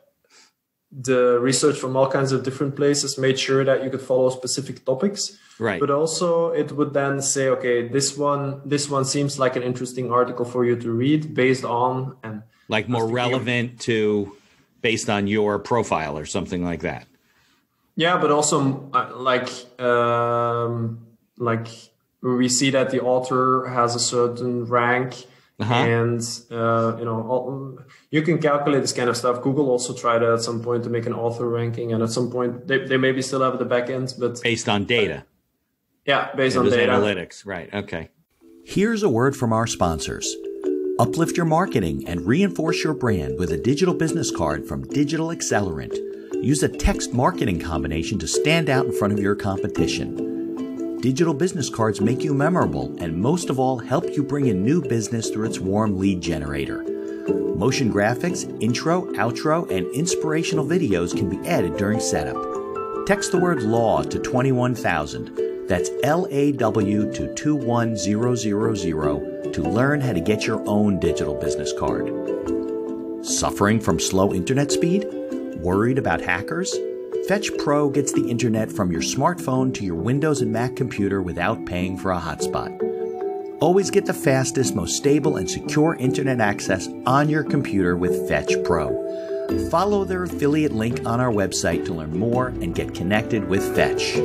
[SPEAKER 2] the research from all kinds of different places, made sure that you could follow specific topics.
[SPEAKER 3] Right.
[SPEAKER 2] But also it would then say, okay, this one seems like an interesting article for you to read based on, and
[SPEAKER 3] like more relevant to based on your profile or something like that.
[SPEAKER 2] Yeah, but also like we see that the author has a certain rank, and you can calculate this kind of stuff. Google also tried at some point to make an author ranking, and at some point they maybe still have the back end, but
[SPEAKER 3] based on data.
[SPEAKER 2] Based on data.
[SPEAKER 3] Analytics, right? Okay.
[SPEAKER 1] Here's a word from our sponsors. Uplift your marketing and reinforce your brand with a digital business card from Digital Accelerant. Use a text marketing combination to stand out in front of your competition. Digital business cards make you memorable and most of all help you bring in new business through its warm lead generator. Motion graphics, intro, outro, and inspirational videos can be added during setup. Text the word LAW to 21,000. That's LAW to 21000 to learn how to get your own digital business card. Suffering from slow internet speed? Worried about hackers? Fetch Pro gets the internet from your smartphone to your Windows and Mac computer without paying for a hotspot. Always get the fastest, most stable, and secure internet access on your computer with Fetch Pro. Follow their affiliate link on our website to learn more and get connected with Fetch.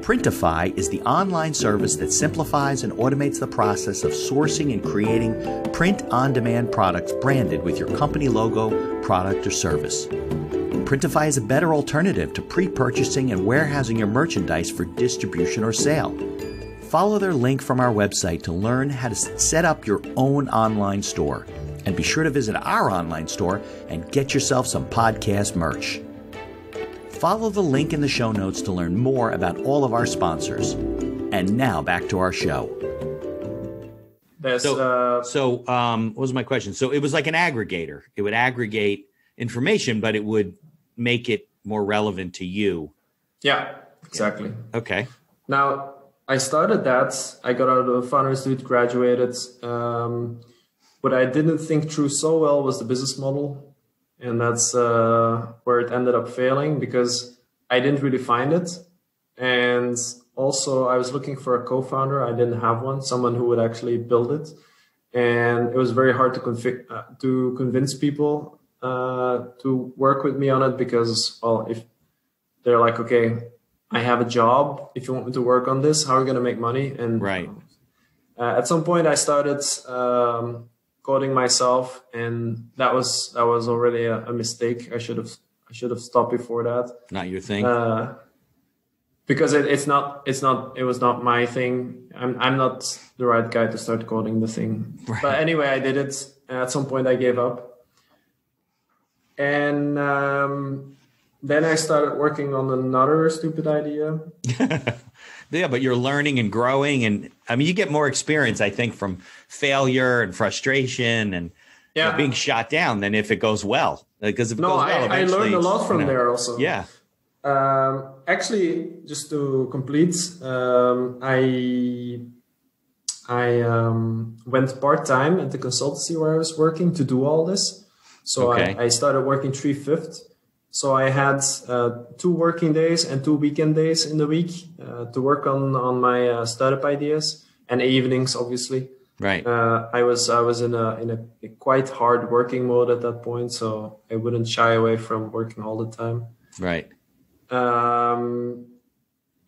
[SPEAKER 1] Printify is the online service that simplifies and automates the process of sourcing and creating print-on-demand products branded with your company logo, product, or service. Printify is a better alternative to pre-purchasing and warehousing your merchandise for distribution or sale. Follow their link from our website to learn how to set up your own online store. And be sure to visit our online store and get yourself some podcast merch. Follow the link in the show notes to learn more about all of our sponsors. And now back to our show.
[SPEAKER 2] What
[SPEAKER 3] was my question? So it was like an aggregator. It would aggregate information, but it would make it more relevant to you.
[SPEAKER 2] Yeah, exactly.
[SPEAKER 3] Okay.
[SPEAKER 2] Now, I started that. I got out of the Founder Institute, graduated. What I didn't think through so well was the business model. And that's where it ended up failing because I didn't really find it. And also I was looking for a co-founder. I didn't have one, someone who would actually build it. And it was very hard to convince people to work with me on it because, well, if they're like, okay, I have a job. If you want me to work on this, how are you going to make money? And
[SPEAKER 3] right.
[SPEAKER 2] At some point I started coding myself, and that was already a mistake. I should have stopped before that.
[SPEAKER 3] Not your thing.
[SPEAKER 2] Because it was not my thing. I'm not the right guy to start coding the thing. Right. But anyway, I did it. At some point I gave up. And then I started working on another stupid idea.
[SPEAKER 3] Yeah, but you're learning and growing. And I mean, you get more experience, I think, from failure and frustration and being shot down than if it goes well. Because if it goes well,
[SPEAKER 2] I learned a lot from there also.
[SPEAKER 3] Yeah.
[SPEAKER 2] Actually, just to complete, I went part-time at the consultancy where I was working to do all this. So I started working 3/5. So I had 2 working days and 2 weekend days in the week to work on my startup ideas, and evenings, obviously.
[SPEAKER 3] Right.
[SPEAKER 2] I was in a quite hard working mode at that point, so I wouldn't shy away from working all the time.
[SPEAKER 3] Right.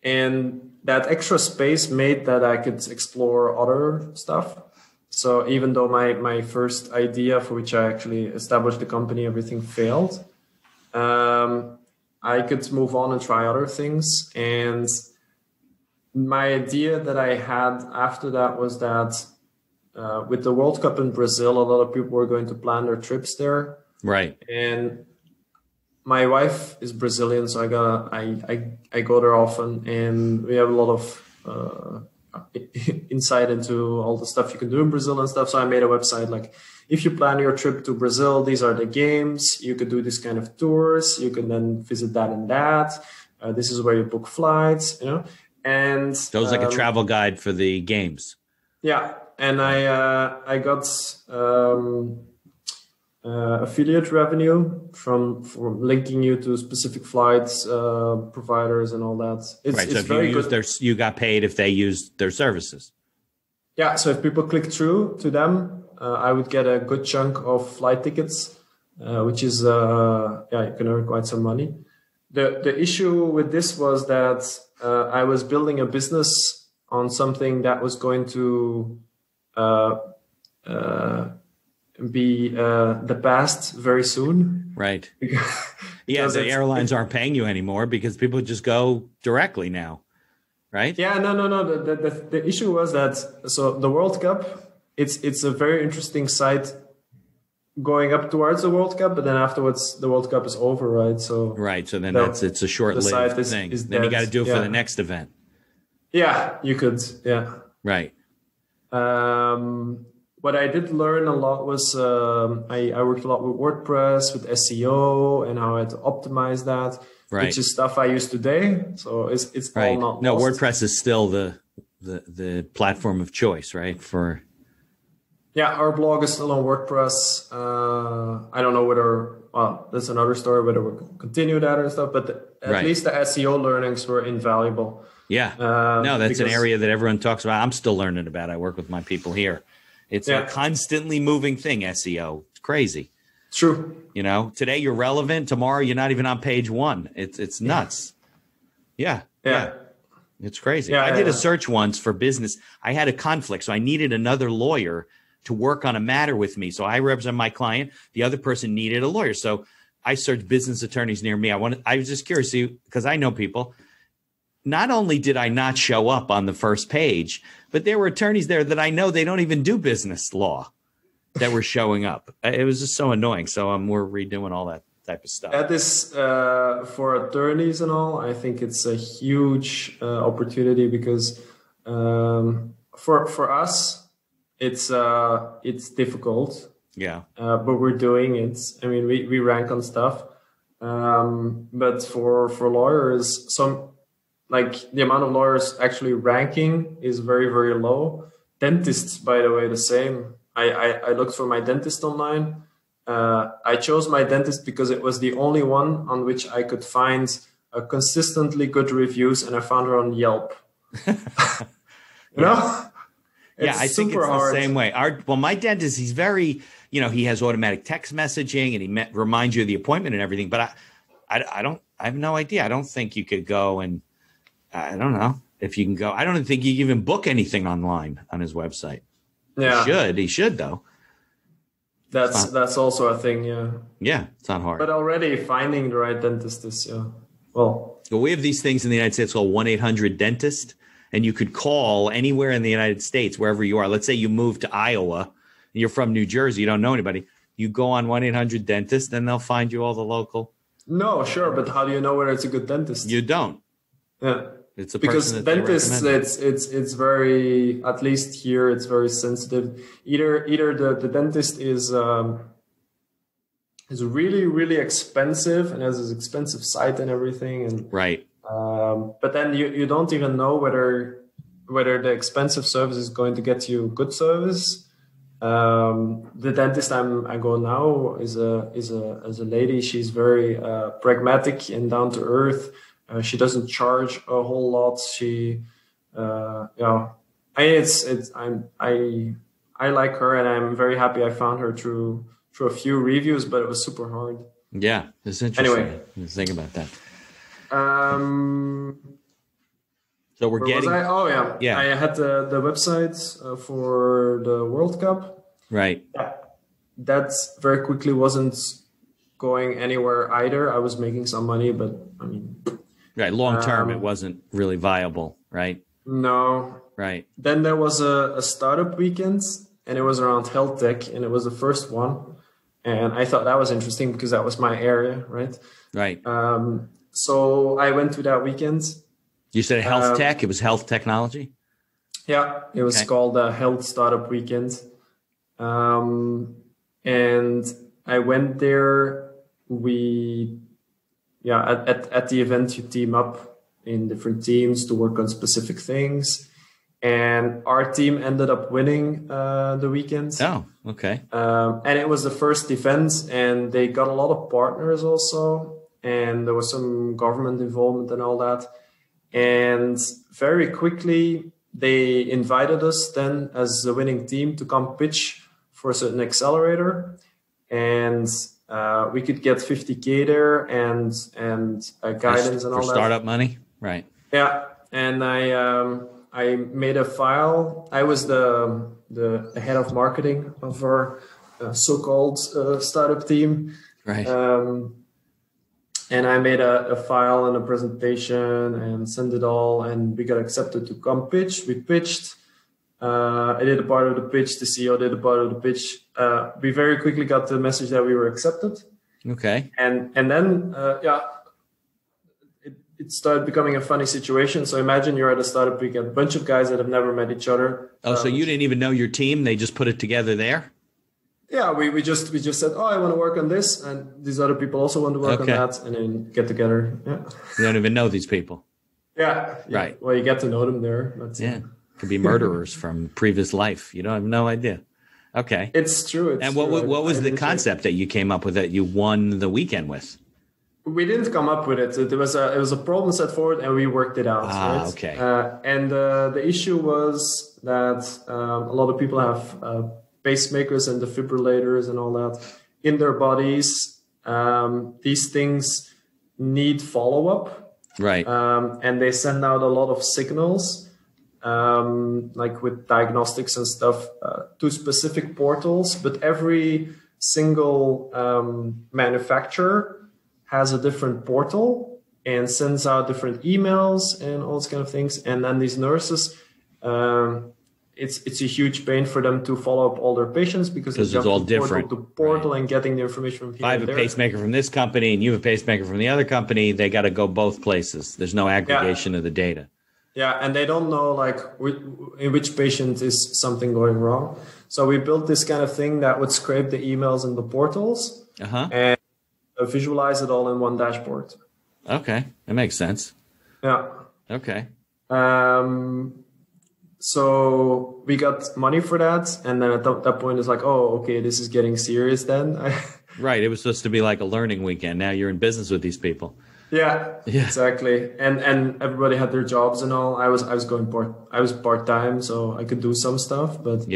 [SPEAKER 2] And that extra space made that I could explore other stuff. So even though my first idea, for which I actually established the company, everything failed, I could move on and try other things. And my idea that I had after that was that with the World Cup in Brazil, a lot of people were going to plan their trips there.
[SPEAKER 3] Right.
[SPEAKER 2] And my wife is Brazilian, so I go there often, and we have a lot of insight into all the stuff you can do in Brazil and stuff. So I made a website like, if you plan your trip to Brazil, these are the games. You could do this kind of tours. You can then visit that and that. This is where you book flights, And
[SPEAKER 3] so it was like a travel guide for the games.
[SPEAKER 2] Yeah, and I got affiliate revenue from linking you to specific flights providers and all that. It's
[SPEAKER 3] so if
[SPEAKER 2] very
[SPEAKER 3] you
[SPEAKER 2] good.
[SPEAKER 3] You got paid if they used their services.
[SPEAKER 2] Yeah, so if people click through to them, I would get a good chunk of flight tickets. which is you can earn quite some money. The issue with this was that I was building a business on something that was going to be the past very soon.
[SPEAKER 3] Right. Yeah, the airlines aren't paying you anymore because people just go directly now, right?
[SPEAKER 2] Yeah, no. The issue was that, so the World Cup, it's a very interesting site going up towards the World Cup, but then afterwards the World Cup is over, right? So
[SPEAKER 3] then it's a short-lived thing. Then you got to do it for the next event.
[SPEAKER 2] Yeah, you could. Yeah.
[SPEAKER 3] Right.
[SPEAKER 2] What I did learn a lot was I worked a lot with WordPress, with SEO, and how I had to optimize that, which is stuff I use today. So it's all not lost.
[SPEAKER 3] No, WordPress is still the platform of choice, right?
[SPEAKER 2] Yeah, our blog is still on WordPress. I don't know whether, that's another story, whether we'll continue that and stuff, but at least the SEO learnings were invaluable.
[SPEAKER 3] Yeah. No, that's an area that everyone talks about. I'm still learning about. I work with my people here. It's a constantly moving thing, SEO. It's crazy.
[SPEAKER 2] It's true.
[SPEAKER 3] You know, today you're relevant. Tomorrow you're not even on page 1. It's nuts. Yeah. It's crazy. I did a search once for business. I had a conflict, so I needed another lawyer to work on a matter with me. So I represent my client. The other person needed a lawyer. So I searched business attorneys near me. I was just curious because I know people. Not only did I not show up on the first page, but there were attorneys there that I know they don't even do business law that were showing up. It was just so annoying. So we're redoing all that type of stuff.
[SPEAKER 2] That is for attorneys and all. I think it's a huge opportunity because for us, it's difficult.
[SPEAKER 3] Yeah.
[SPEAKER 2] But we're doing it. I mean, we rank on stuff. But for lawyers, like the amount of lawyers actually ranking is very, very low. Dentists, by the way, the same. I looked for my dentist online. I chose my dentist because it was the only one on which I could find consistently good reviews, and I found her on Yelp. You know?
[SPEAKER 3] Yeah, I think it's the same way. My dentist, he's very, he has automatic text messaging and he reminds you of the appointment and everything. But I have no idea. I don't think you could go and, I don't know if you can go. I don't think you can even book anything online on his website. Yeah. He should though.
[SPEAKER 2] That's also a thing. Yeah.
[SPEAKER 3] Yeah. It's not hard.
[SPEAKER 2] But already finding the right dentist is, well,
[SPEAKER 3] we have these things in the United States called 1-800-DENTIST. And you could call anywhere in the United States, wherever you are. Let's say you move to Iowa and you're from New Jersey. You don't know anybody. You go on 1-800-DENTIST and they'll find you all the local.
[SPEAKER 2] No, sure. But how do you know whether it's a good dentist?
[SPEAKER 3] You don't.
[SPEAKER 2] Yeah.
[SPEAKER 3] It's a
[SPEAKER 2] because dentists, it's very, at least here, it's very sensitive. Either the dentist is really, really expensive and has this expensive site and everything. And
[SPEAKER 3] right.
[SPEAKER 2] But then you don't even know whether the expensive service is going to get you good service. The dentist I go now is a lady. She's very pragmatic and down to earth. She doesn't charge a whole lot. I like her, and I'm very happy I found her through a few reviews, but it was super hard.
[SPEAKER 3] Yeah, it's interesting.
[SPEAKER 2] Anyway,
[SPEAKER 3] think about that.
[SPEAKER 2] So we're getting. Yeah. I had the website for the World Cup.
[SPEAKER 3] Right.
[SPEAKER 2] That very quickly wasn't going anywhere either. I was making some money, but I mean.
[SPEAKER 3] Right. Long term, it wasn't really viable, right?
[SPEAKER 2] No.
[SPEAKER 3] Right.
[SPEAKER 2] Then there was a startup weekend, and it was around health tech, and it was the first one. And I thought that was interesting because that was my area, right?
[SPEAKER 3] Right.
[SPEAKER 2] So I went to that weekend.
[SPEAKER 3] You said health tech? It was health technology?
[SPEAKER 2] Yeah, it was called the Health Startup Weekend. And I went there. At the event, you team up in different teams to work on specific things. And our team ended up winning the weekend.
[SPEAKER 3] Oh, okay.
[SPEAKER 2] And it was the first event, and they got a lot of partners also. And there was some government involvement and all that. And very quickly, they invited us then as the winning team to come pitch for a certain accelerator. And we could get 50K there and guidance and all that.
[SPEAKER 3] For startup money, right?
[SPEAKER 2] Yeah, and I made a file. I was the head of marketing of our so-called startup team,
[SPEAKER 3] right?
[SPEAKER 2] And I made a file and a presentation and sent it all, and we got accepted to come pitch. We pitched. I did a part of the pitch. The CEO did a part of the pitch. We very quickly got the message that we were accepted.
[SPEAKER 3] Okay.
[SPEAKER 2] And then it started becoming a funny situation. So imagine you're at a startup, we get a bunch of guys that have never met each other.
[SPEAKER 3] Oh, so you didn't even know your team? They just put it together there?
[SPEAKER 2] Yeah, we just said, oh, I want to work on this, and these other people also want to work on that, and then get together. Yeah.
[SPEAKER 3] You don't even know these people.
[SPEAKER 2] Yeah.
[SPEAKER 3] Right.
[SPEAKER 2] Well, you get to know them there. But,
[SPEAKER 3] could be murderers from previous life. You don't have no idea. Okay.
[SPEAKER 2] It's true.
[SPEAKER 3] And what was the concept that you came up with that you won the weekend with?
[SPEAKER 2] We didn't come up with it. It was a problem set forward, and we worked it out. Right?
[SPEAKER 3] Okay.
[SPEAKER 2] And the issue was that a lot of people have pacemakers and defibrillators and all that in their bodies. These things need follow-up.
[SPEAKER 3] Right.
[SPEAKER 2] And they send out a lot of signals, like with diagnostics and stuff, to specific portals. But every single manufacturer has a different portal and sends out different emails and all those kind of things. And then these nurses, it's a huge pain for them to follow up all their patients because
[SPEAKER 3] it's all different.
[SPEAKER 2] To portal and getting the information from here.
[SPEAKER 3] If I have a pacemaker from this company and you have a pacemaker from the other company, they got to go both places. There's no aggregation of the data.
[SPEAKER 2] Yeah, and they don't know like in which patient is something going wrong. So we built this kind of thing that would scrape the emails in the portals and visualize it all in one dashboard.
[SPEAKER 3] Okay, that makes sense.
[SPEAKER 2] Yeah.
[SPEAKER 3] Okay.
[SPEAKER 2] So we got money for that, and then at that point it's like, oh, okay, this is getting serious then.
[SPEAKER 3] Right, it was supposed to be like a learning weekend. Now you're in business with these people.
[SPEAKER 2] Yeah, exactly. And everybody had their jobs and all. I was part-time, so I could do some stuff, but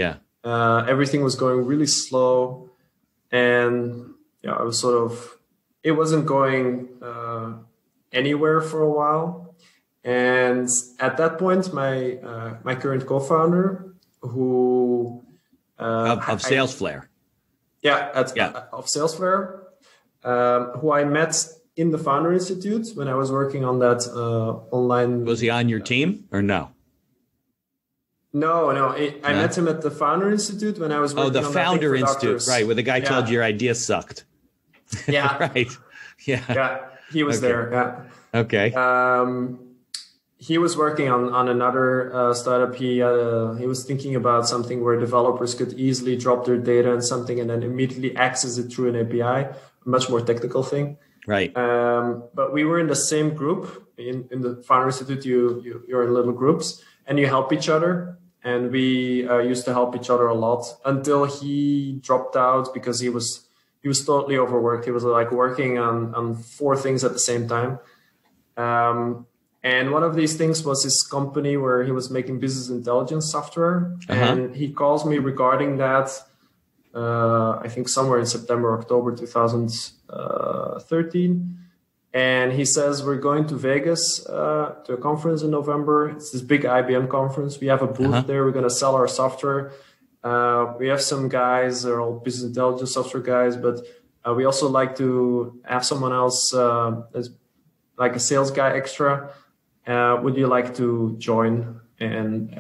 [SPEAKER 2] everything was going really slow, and I was it wasn't going anywhere for a while. And at that point, my current co-founder, who
[SPEAKER 3] of Salesflare,
[SPEAKER 2] of Salesflare, who I met in the Founder Institute when I was working on that online.
[SPEAKER 3] Was he on your team or no?
[SPEAKER 2] No. I met him at the Founder Institute when I was working on
[SPEAKER 3] the Founder Institute, right, where the guy told you your idea sucked.
[SPEAKER 2] Yeah.
[SPEAKER 3] Right. Yeah.
[SPEAKER 2] Yeah. He was there. Yeah.
[SPEAKER 3] Okay.
[SPEAKER 2] He was working on another startup. He was thinking about something where developers could easily drop their data in something and then immediately access it through an API, a much more technical thing.
[SPEAKER 3] Right.
[SPEAKER 2] But we were in the same group in the Founder Institute. You're in little groups and you help each other. And we used to help each other a lot until he dropped out because he was totally overworked. He was like working on 4 things at the same time. And one of these things was his company where he was making business intelligence software. And he calls me regarding that, I think somewhere in September, October 2013. And he says, we're going to Vegas to a conference in November. It's this big IBM conference. We have a booth there. We're going to sell our software. We have some guys, they're all business intelligence software guys, but we also like to have someone else as like a sales guy extra. Would you like to join? And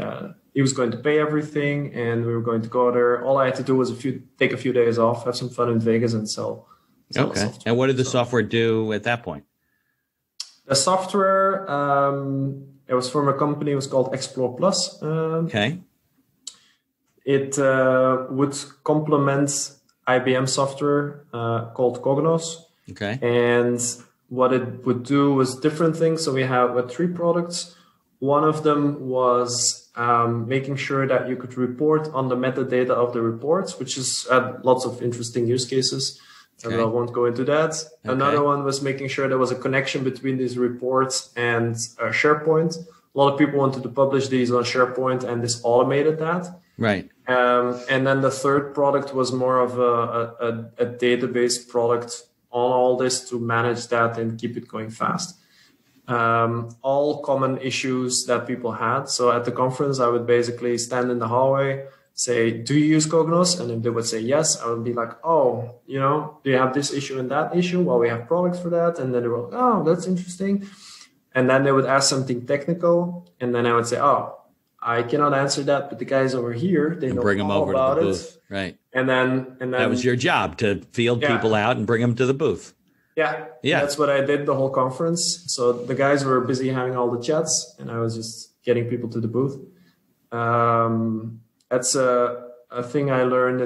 [SPEAKER 2] he was going to pay everything, and we were going to go there. All I had to do was take a few days off, have some fun in Vegas, and sell
[SPEAKER 3] okay. And what did the software do at that point?
[SPEAKER 2] The software, it was from a company. It was called Explore Plus.
[SPEAKER 3] Okay.
[SPEAKER 2] It would complement IBM software called Cognos.
[SPEAKER 3] Okay.
[SPEAKER 2] And what it would do was different things. So we had 3 products. One of them was making sure that you could report on the metadata of the reports, which is lots of interesting use cases. Okay. I won't go into that. Okay. Another one was making sure there was a connection between these reports and SharePoint. A lot of people wanted to publish these on SharePoint, and this automated that.
[SPEAKER 3] Right.
[SPEAKER 2] And then the third product was more of a database product on all this to manage that and keep it going fast. All common issues that people had. So at the conference, I would basically stand in the hallway, say, do you use Cognos? And if they would say yes, I would be like, oh, you know, do you have this issue and that issue? Well, we have products for that. And then they were like, oh, that's interesting. And then they would ask something technical. And then I would say, oh, I cannot answer that, but the guys over here, they know
[SPEAKER 3] bring them
[SPEAKER 2] all
[SPEAKER 3] over
[SPEAKER 2] about
[SPEAKER 3] to the
[SPEAKER 2] it.
[SPEAKER 3] booth. Right.
[SPEAKER 2] And then
[SPEAKER 3] that was your job, to field people out and bring them to the booth.
[SPEAKER 2] Yeah.
[SPEAKER 3] Yeah.
[SPEAKER 2] That's what I did the whole conference. So the guys were busy having all the chats and I was just getting people to the booth. That's a thing I learned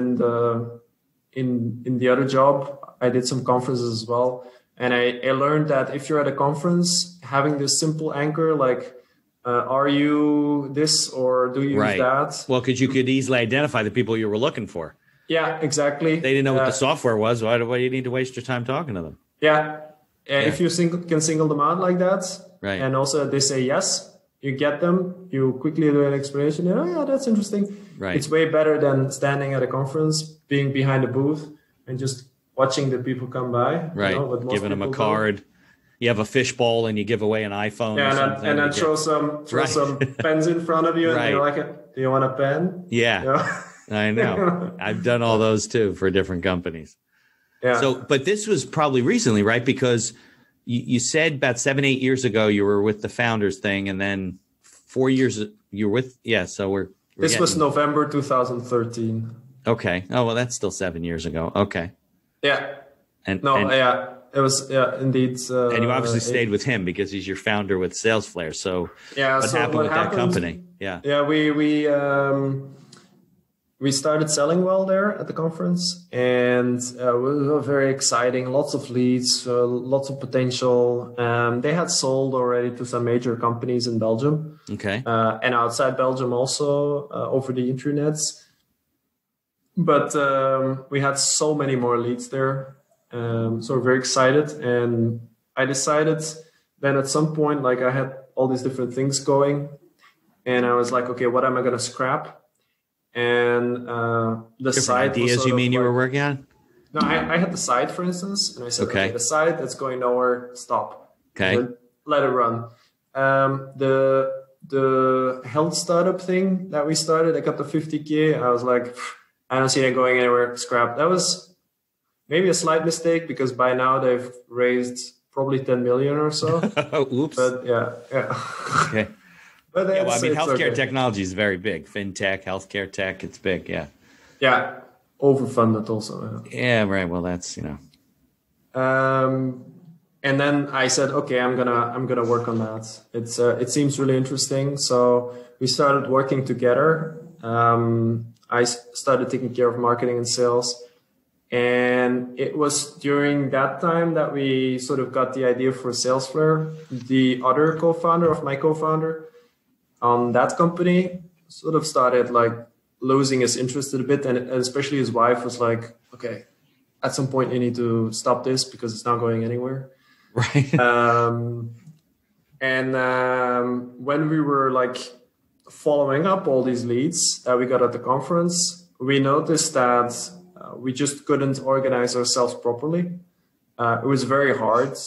[SPEAKER 2] in the other job. I did some conferences as well. And I learned that if you're at a conference, having this simple anchor, like, are you this or do you use that?
[SPEAKER 3] Well, because you could easily identify the people you were looking for.
[SPEAKER 2] Yeah, exactly.
[SPEAKER 3] They didn't know what the software was. Why do you need to waste your time talking to them?
[SPEAKER 2] Yeah. If you can single them out like that,
[SPEAKER 3] right.
[SPEAKER 2] And also they say yes, you get them, you quickly do an explanation. Oh, yeah, that's interesting.
[SPEAKER 3] Right.
[SPEAKER 2] It's way better than standing at a conference, being behind a booth and just watching the people come by.
[SPEAKER 3] Right.
[SPEAKER 2] You know,
[SPEAKER 3] giving them a card. Do. You have a fishbowl and you give away an iPhone.
[SPEAKER 2] Yeah, and then throw some pens in front of you. And you're like, do you want a pen?
[SPEAKER 3] Yeah. You know? I know. I've done all those too for different companies.
[SPEAKER 2] Yeah.
[SPEAKER 3] So, but this was probably recently, right? Because you said about 7-8 years ago you were with the founders thing, and then 4 years you were with. Yeah. So we're
[SPEAKER 2] this was November 2013.
[SPEAKER 3] Okay. Oh well, that's still 7 years ago. Okay.
[SPEAKER 2] Yeah.
[SPEAKER 3] And
[SPEAKER 2] it was indeed.
[SPEAKER 3] And you obviously stayed with him because he's your founder with Salesflare. So what happened with that company? Yeah.
[SPEAKER 2] Yeah. We started selling well there at the conference, and it was very exciting. Lots of leads, lots of potential. They had sold already to some major companies in Belgium,
[SPEAKER 3] okay,
[SPEAKER 2] and outside Belgium also over the internets. But we had so many more leads there, so we're very excited. And I decided then at some point, like I had all these different things going, and I was like, okay, what am I going to scrap? And the
[SPEAKER 3] different
[SPEAKER 2] site
[SPEAKER 3] ideas you mean you were working on?
[SPEAKER 2] No, I had the site, for instance, and I said, okay, the site that's going nowhere, stop.
[SPEAKER 3] Okay,
[SPEAKER 2] let it run. The health startup thing that we started, I got the 50K. I was like, I don't see it going anywhere. Scrap. That was maybe a slight mistake because by now they've raised probably 10 million or so.
[SPEAKER 3] Oops.
[SPEAKER 2] But yeah.
[SPEAKER 3] Okay.
[SPEAKER 2] But
[SPEAKER 3] yeah, well, I mean, healthcare technology is very big. FinTech, healthcare tech, it's big. Yeah.
[SPEAKER 2] Yeah. Overfunded also.
[SPEAKER 3] Yeah. Right. Well, that's, you know.
[SPEAKER 2] And then I said, okay, I'm gonna work on that. It seems really interesting. So we started working together. I started taking care of marketing and sales. And it was during that time that we sort of got the idea for Salesflare. The other co-founder of my co-founder on that company sort of started like losing his interest a bit. And especially his wife was like, okay, at some point you need to stop this because it's not going anywhere.
[SPEAKER 3] Right.
[SPEAKER 2] When we were like following up all these leads that we got at the conference, we noticed that we just couldn't organize ourselves properly. It was very hard.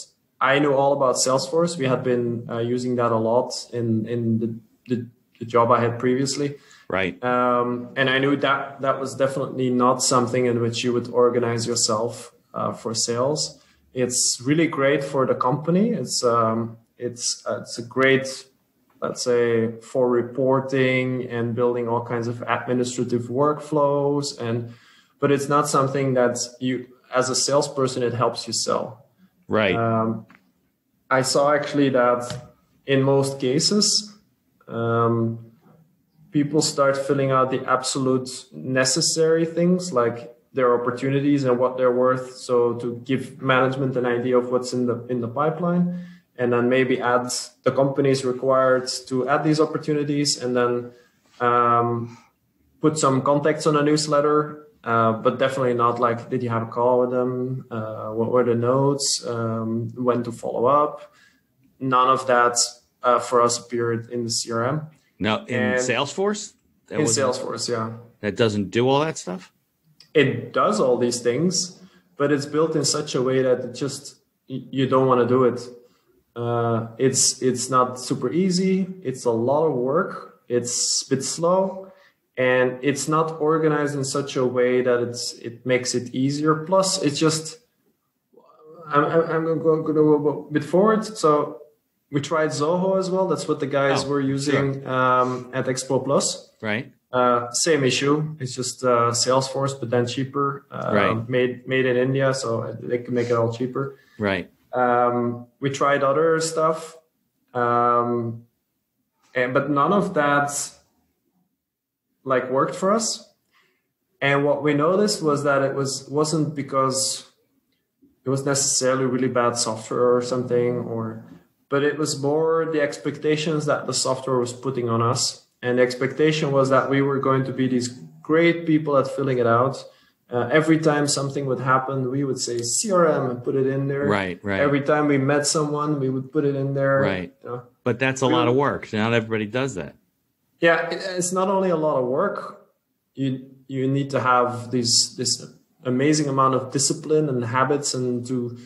[SPEAKER 2] I knew all about Salesforce. We had been using that a lot in the job I had previously.
[SPEAKER 3] Right.
[SPEAKER 2] And I knew that was definitely not something in which you would organize yourself for sales. It's really great for the company. It's a great, let's say, for reporting and building all kinds of administrative workflows. But it's not something that you, as a salesperson, it helps you sell.
[SPEAKER 3] Right.
[SPEAKER 2] I saw actually that in most cases, people start filling out the absolute necessary things like their opportunities and what they're worth. So to give management an idea of what's in the pipeline, and then maybe add the companies required to add these opportunities, and then put some contacts on a newsletter, but definitely not like, did you have a call with them? What were the notes? When to follow up? None of that for us appeared in the CRM.
[SPEAKER 3] No, in Salesforce?
[SPEAKER 2] In Salesforce, yeah.
[SPEAKER 3] That doesn't do all that stuff?
[SPEAKER 2] It does all these things, but it's built in such a way that it just, you don't want to do it. It's not super easy. It's a lot of work. It's a bit slow, and it's not organized in such a way that it makes it easier. Plus, it's just, I'm going to go a bit forward. So we tried Zoho as well. That's what the guys were using at Expo Plus.
[SPEAKER 3] Right.
[SPEAKER 2] Same issue. It's just Salesforce, but then cheaper. Made in India, so they can make it all cheaper.
[SPEAKER 3] Right.
[SPEAKER 2] We tried other stuff, but none of that worked for us. And what we noticed was that it wasn't because it was necessarily really bad software or something, but it was more the expectations that the software was putting on us. And the expectation was that we were going to be these great people at filling it out. Every time something would happen, we would say CRM and put it in there.
[SPEAKER 3] Right.
[SPEAKER 2] Every time we met someone, we would put it in there.
[SPEAKER 3] Right. But that's a lot of work. Not everybody does that.
[SPEAKER 2] Yeah, it's not only a lot of work. You need to have this amazing amount of discipline and habits and to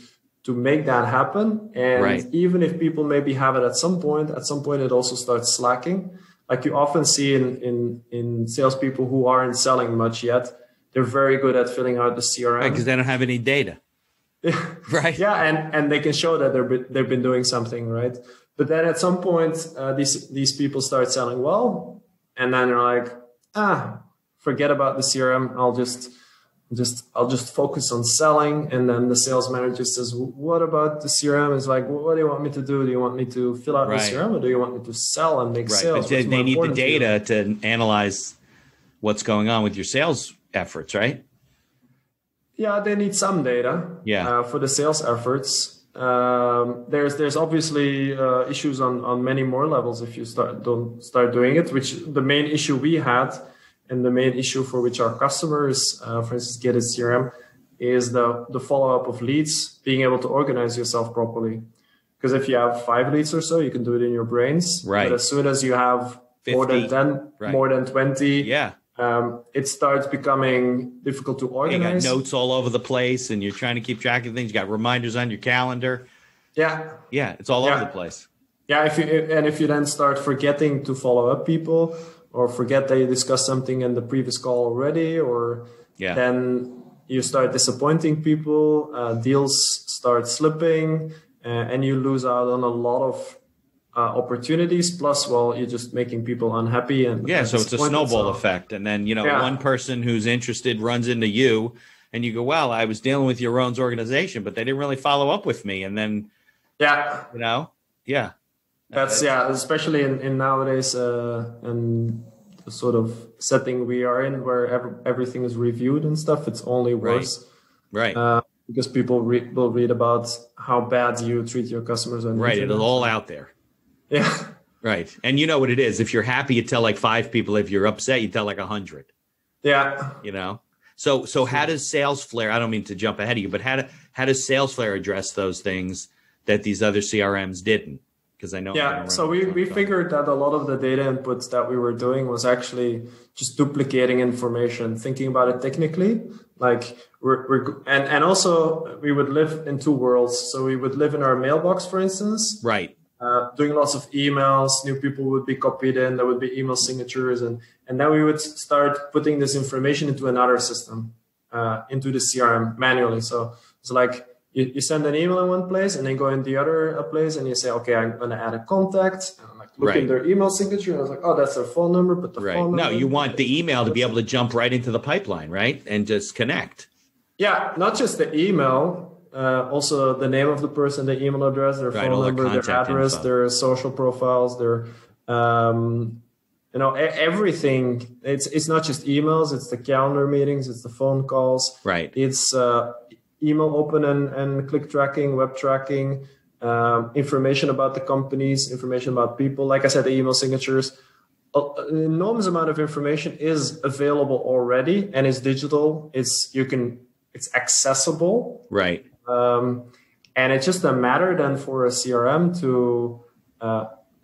[SPEAKER 2] make that happen. And even if people maybe have it at some point it also starts slacking. Like you often see in salespeople who aren't selling much yet, they're very good at filling out the CRM.
[SPEAKER 3] Right, because they don't have any data. Right.
[SPEAKER 2] Yeah, and they can show that they've been doing something, right? But then at some point, these people start selling well, and then they're like, forget about the CRM. I'll just focus on selling. And then the sales manager says, what about the CRM? It's like, what do you want me to do? Do you want me to fill out the CRM, or do you want me to sell and make sales?
[SPEAKER 3] But they need the data to analyze what's going on with your sales efforts, right?
[SPEAKER 2] Yeah, they need some data for the sales efforts. There's obviously issues on many more levels if you don't start doing it, which the main issue we had, and the main issue for which our customers, for instance, get a CRM, is the follow-up of leads, being able to organize yourself properly. Because if you have 5 leads or so, you can do it in your brains.
[SPEAKER 3] Right.
[SPEAKER 2] But as soon as you have 50, more than 10, more than 20, it starts becoming difficult to organize.
[SPEAKER 3] You got notes all over the place, and you're trying to keep track of things. You got reminders on your calendar.
[SPEAKER 2] Yeah.
[SPEAKER 3] Yeah, it's all over the place.
[SPEAKER 2] Yeah, if you then start forgetting to follow up people, or forget that you discussed something in the previous call already, or then you start disappointing people, deals start slipping, and you lose out on a lot of opportunities. Plus, you're just making people unhappy. So it's a snowball
[SPEAKER 3] effect. And then, one person who's interested runs into you, and you go, well, I was dealing with your own organization, but they didn't really follow up with me. And then,
[SPEAKER 2] that's especially in nowadays and the sort of setting we are in, where everything is reviewed and stuff. It's only worse,
[SPEAKER 3] right?
[SPEAKER 2] Because people will read about how bad you treat your customers, and
[SPEAKER 3] it's all out there.
[SPEAKER 2] Yeah,
[SPEAKER 3] right. And you know what it is. If you're happy, you tell like 5 people. If you're upset, you tell like 100.
[SPEAKER 2] Yeah.
[SPEAKER 3] So how does Salesflare? I don't mean to jump ahead of you, but how does Salesflare address those things that these other CRMs didn't? Because I know.
[SPEAKER 2] Yeah, so we figured that a lot of the data inputs that we were doing was actually just duplicating information, thinking about it technically. Like and also we would live in 2 worlds. So we would live in our mailbox, for instance.
[SPEAKER 3] Right.
[SPEAKER 2] Doing lots of emails, new people would be copied in, there would be email signatures, and then we would start putting this information into another system, into the CRM manually. So it's like, you send an email in one place and then go in the other place and you say, okay, I'm going to add a contact. And I'm like, look in their email signature. And I was like, oh, that's their phone number. But the phone number.
[SPEAKER 3] No, you want the email to be able to jump right into the pipeline, right? And just connect.
[SPEAKER 2] Yeah, not just the email, also the name of the person, the email address, their phone number, their address, their social profiles, their, everything. It's not just emails. It's the calendar meetings. It's the phone calls.
[SPEAKER 3] Right.
[SPEAKER 2] It's, email open and click tracking, web tracking, information about the companies, information about people. Like I said, the email signatures. An enormous amount of information is available already and is digital. It's accessible.
[SPEAKER 3] Right.
[SPEAKER 2] And it's just a matter then for a CRM to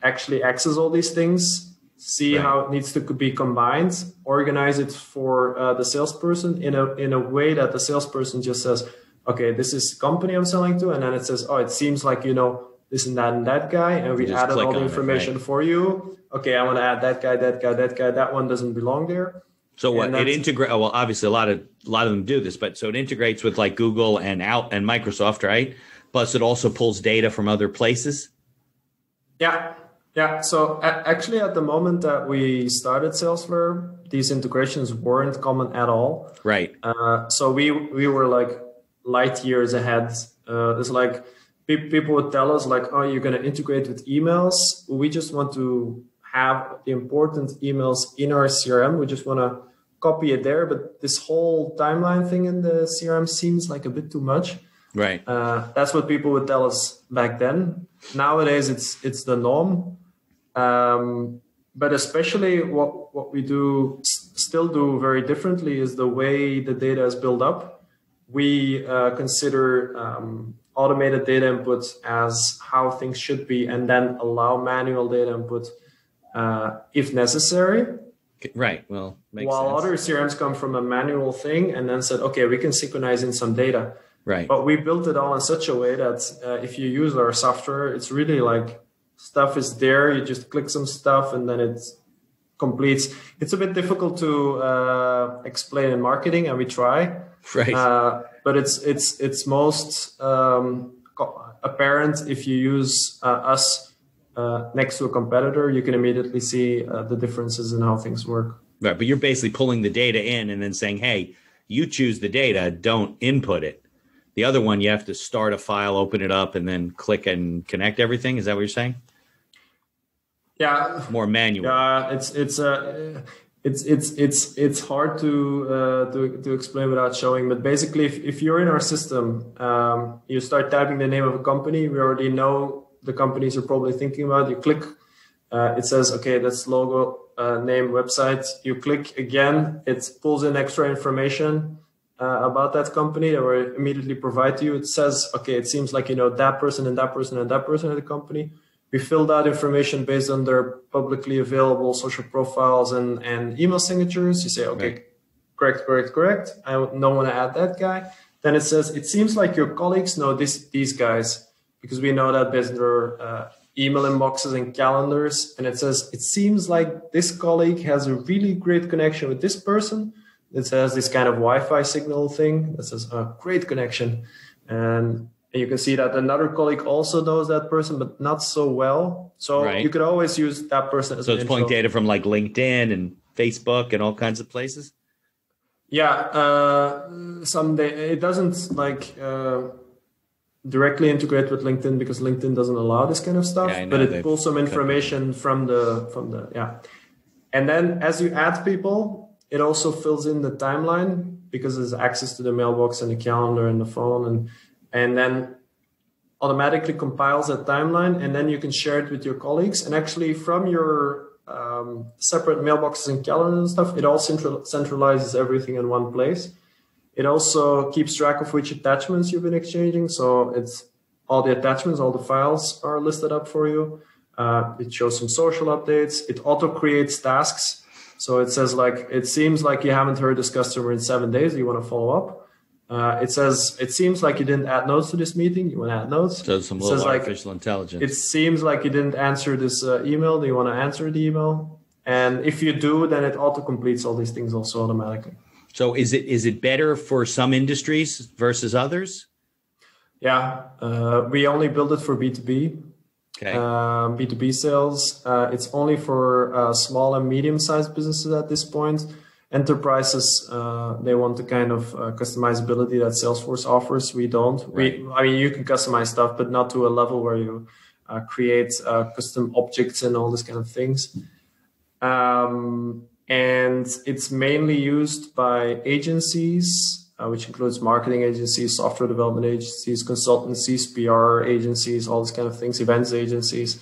[SPEAKER 2] actually access all these things. see how it needs to be combined, organize it for the salesperson in a way that the salesperson just says, okay, this is the company I'm selling to. And then it says, oh, it seems like, you know, this and that guy. And we added all the information for you. Okay, I want to add that guy, that guy, that guy. That one doesn't belong there.
[SPEAKER 3] So what it integrates? Well, obviously a lot of them do this, but so it integrates with like Google and Microsoft, right? Plus it also pulls data from other places.
[SPEAKER 2] Yeah. So actually at the moment that we started Salesflare, these integrations weren't common at all.
[SPEAKER 3] Right.
[SPEAKER 2] So we were like light years ahead. It's like people would tell us like, oh, you're going to integrate with emails. We just want to have the important emails in our CRM. We just want to copy it there. But this whole timeline thing in the CRM seems like a bit too much.
[SPEAKER 3] Right.
[SPEAKER 2] That's what people would tell us back then. Nowadays, it's the norm. But especially what we still do very differently is the way the data is built up. We consider automated data input as how things should be, and then allow manual data input if necessary.
[SPEAKER 3] Right. Well,
[SPEAKER 2] while
[SPEAKER 3] sense.
[SPEAKER 2] Other CRMs come from a manual thing and then said, okay, we can synchronize in some data.
[SPEAKER 3] Right.
[SPEAKER 2] But we built it all in such a way that if you use our software, it's really like stuff is there. You just click some stuff and then it completes. It's a bit difficult to explain in marketing, and we try.
[SPEAKER 3] Right.
[SPEAKER 2] But it's most apparent if you use us next to a competitor. You can immediately see the differences in how things work.
[SPEAKER 3] Right. But you're basically pulling the data in and then saying, hey, you choose the data, don't input it. The other one, you have to start a file, open it up, and then click and connect everything. Is that what you're saying?
[SPEAKER 2] Yeah.
[SPEAKER 3] More manual.
[SPEAKER 2] It's hard to explain without showing. But basically, if you're in our system, you start typing the name of a company. We already know the companies you're probably thinking about. You click, it says, okay, that's logo, name, website. You click again, it pulls in extra information about that company that will immediately provide to you. It says, okay, it seems like you know that person and that person and that person at the company. We filled out information based on their publicly available social profiles and email signatures. You say, okay, right. correct. I don't want to add that guy. Then it says, it seems like your colleagues know these guys, because we know that based on their email inboxes and calendars. And it says, it seems like this colleague has a really great connection with this person. It says this kind of Wi-Fi signal thing that says great connection. And you can see that another colleague also knows that person, but not so well. So you could always use that person as
[SPEAKER 3] so it's pulling data from like LinkedIn and Facebook and all kinds of places?
[SPEAKER 2] Yeah. Someday it doesn't like directly integrate with LinkedIn because LinkedIn doesn't allow this kind of stuff, but it pulls some information from the. And then as you add people, it also fills in the timeline because there's access to the mailbox and the calendar and the phone, and then automatically compiles that timeline, and then you can share it with your colleagues. And actually from your separate mailboxes and calendar and stuff, it all centralizes everything in one place. It also keeps track of which attachments you've been exchanging. So it's all the attachments, all the files are listed up for you. It shows some social updates. It auto creates tasks. So it says like, it seems like you haven't heard this customer in 7 days. You want to follow up. It says, it seems like you didn't add notes to this meeting. You want to add notes.
[SPEAKER 3] So some little artificial intelligence.
[SPEAKER 2] It seems like you didn't answer this email. Do you want to answer the email? And if you do, then it auto completes all these things also automatically.
[SPEAKER 3] So is it better for some industries versus others?
[SPEAKER 2] Yeah, we only build it for B2b.
[SPEAKER 3] Okay.
[SPEAKER 2] B2b sales. It's only for small and medium-sized businesses at this point. Enterprises, they want the kind of customizability that Salesforce offers. We don't.
[SPEAKER 3] Right.
[SPEAKER 2] I mean, you can customize stuff, but not to a level where you create custom objects and all this kind of things. And it's mainly used by agencies, which includes marketing agencies, software development agencies, consultancies, PR agencies, all these kind of things, events agencies,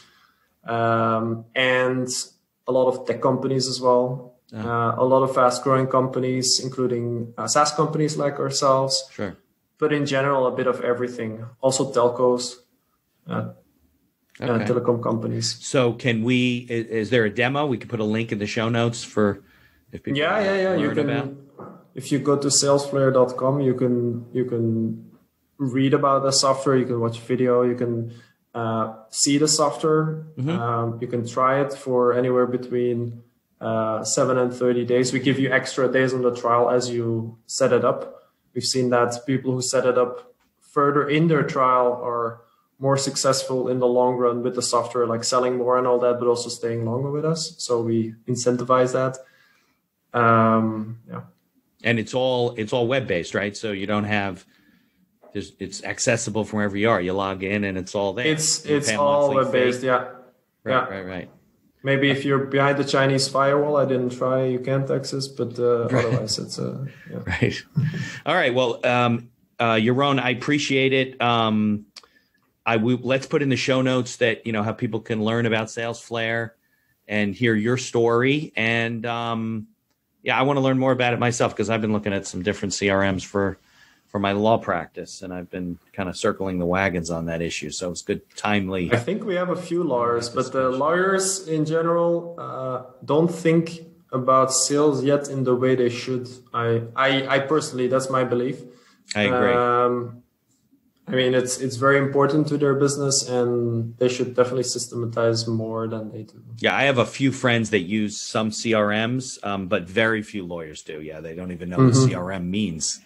[SPEAKER 2] and a lot of tech companies as well. A lot of fast-growing companies, including SaaS companies like ourselves.
[SPEAKER 3] Sure.
[SPEAKER 2] But in general, a bit of everything. Also telcos. telecom companies.
[SPEAKER 3] So can we, is there a demo? We could put a link in the show notes for if people
[SPEAKER 2] Yeah. You can, if you go to salesflare.com, you can read about the software, you can watch video, you can see the software. You can try it for anywhere between 7 and 30 days. We give you extra days on the trial as you set it up. We've seen that people who set it up further in their trial are more successful in the long run with the software, like selling more and all that, but also staying longer with us. So we incentivize that.
[SPEAKER 3] And it's all web-based, right? So you don't have, it's accessible from wherever you are. You log in and it's all there.
[SPEAKER 2] It's all web-based, yeah.
[SPEAKER 3] Right.
[SPEAKER 2] Maybe if you're behind the Chinese firewall, I didn't try, you can't access, but otherwise it's
[SPEAKER 3] Right. All right. Well, Jeroen, I appreciate it. Let's put in the show notes that, how people can learn about Salesflare and hear your story. And I want to learn more about it myself because I've been looking at some different CRMs for my law practice, and I've been kind of circling the wagons on that issue. So it's good, timely.
[SPEAKER 2] I think we have a few lawyers, but the lawyers in general don't think about sales yet in the way they should. I personally, that's my belief.
[SPEAKER 3] I agree.
[SPEAKER 2] I mean, it's very important to their business, and they should definitely systematize more than they do.
[SPEAKER 3] Yeah, I have a few friends that use some CRMs, but very few lawyers do. Yeah, they don't even know what CRM means.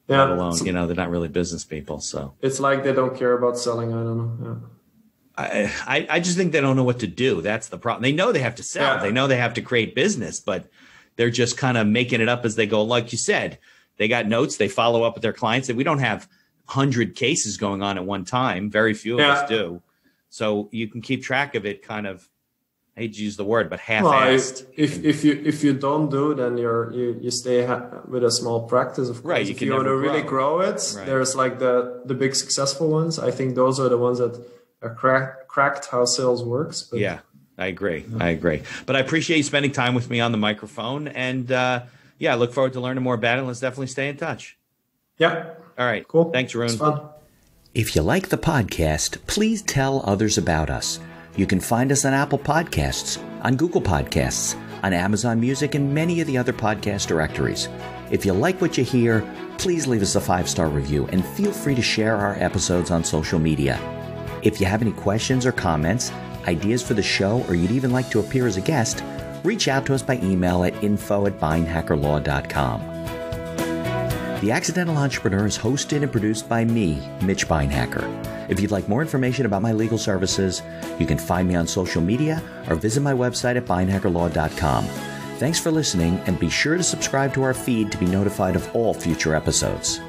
[SPEAKER 2] Yeah,
[SPEAKER 3] let alone, they're not really business people. So
[SPEAKER 2] it's like they don't care about selling. I don't know. Yeah.
[SPEAKER 3] I just think they don't know what to do. That's the problem. They know they have to sell. Yeah. They know they have to create business, but they're just kind of making it up as they go. Like you said, they got notes. They follow up with their clients. And we don't have 100 cases going on at one time. Very few of us do. So you can keep track of it kind of, I hate to use the word, but half-assed.
[SPEAKER 2] If you don't do, then you stay with a small practice, of course.
[SPEAKER 3] Right.
[SPEAKER 2] If you want to really grow it, there's like the big successful ones. I think those are the ones that are cracked how sales works. But,
[SPEAKER 3] yeah, I agree. But I appreciate you spending time with me on the microphone. And I look forward to learning more about it. Let's definitely stay in touch.
[SPEAKER 2] Yeah.
[SPEAKER 3] All right.
[SPEAKER 2] Cool.
[SPEAKER 3] Thanks, Jeroen.
[SPEAKER 2] It's fun.
[SPEAKER 1] If you like the podcast, please tell others about us. You can find us on Apple Podcasts, on Google Podcasts, on Amazon Music, and many of the other podcast directories. If you like what you hear, please leave us a 5-star review and feel free to share our episodes on social media. If you have any questions or comments, ideas for the show, or you'd even like to appear as a guest, reach out to us by email at info@beinhackerlaw.com. The Accidental Entrepreneur is hosted and produced by me, Mitch Beinhacker. If you'd like more information about my legal services, you can find me on social media or visit my website at beinhackerlaw.com. Thanks for listening, and be sure to subscribe to our feed to be notified of all future episodes.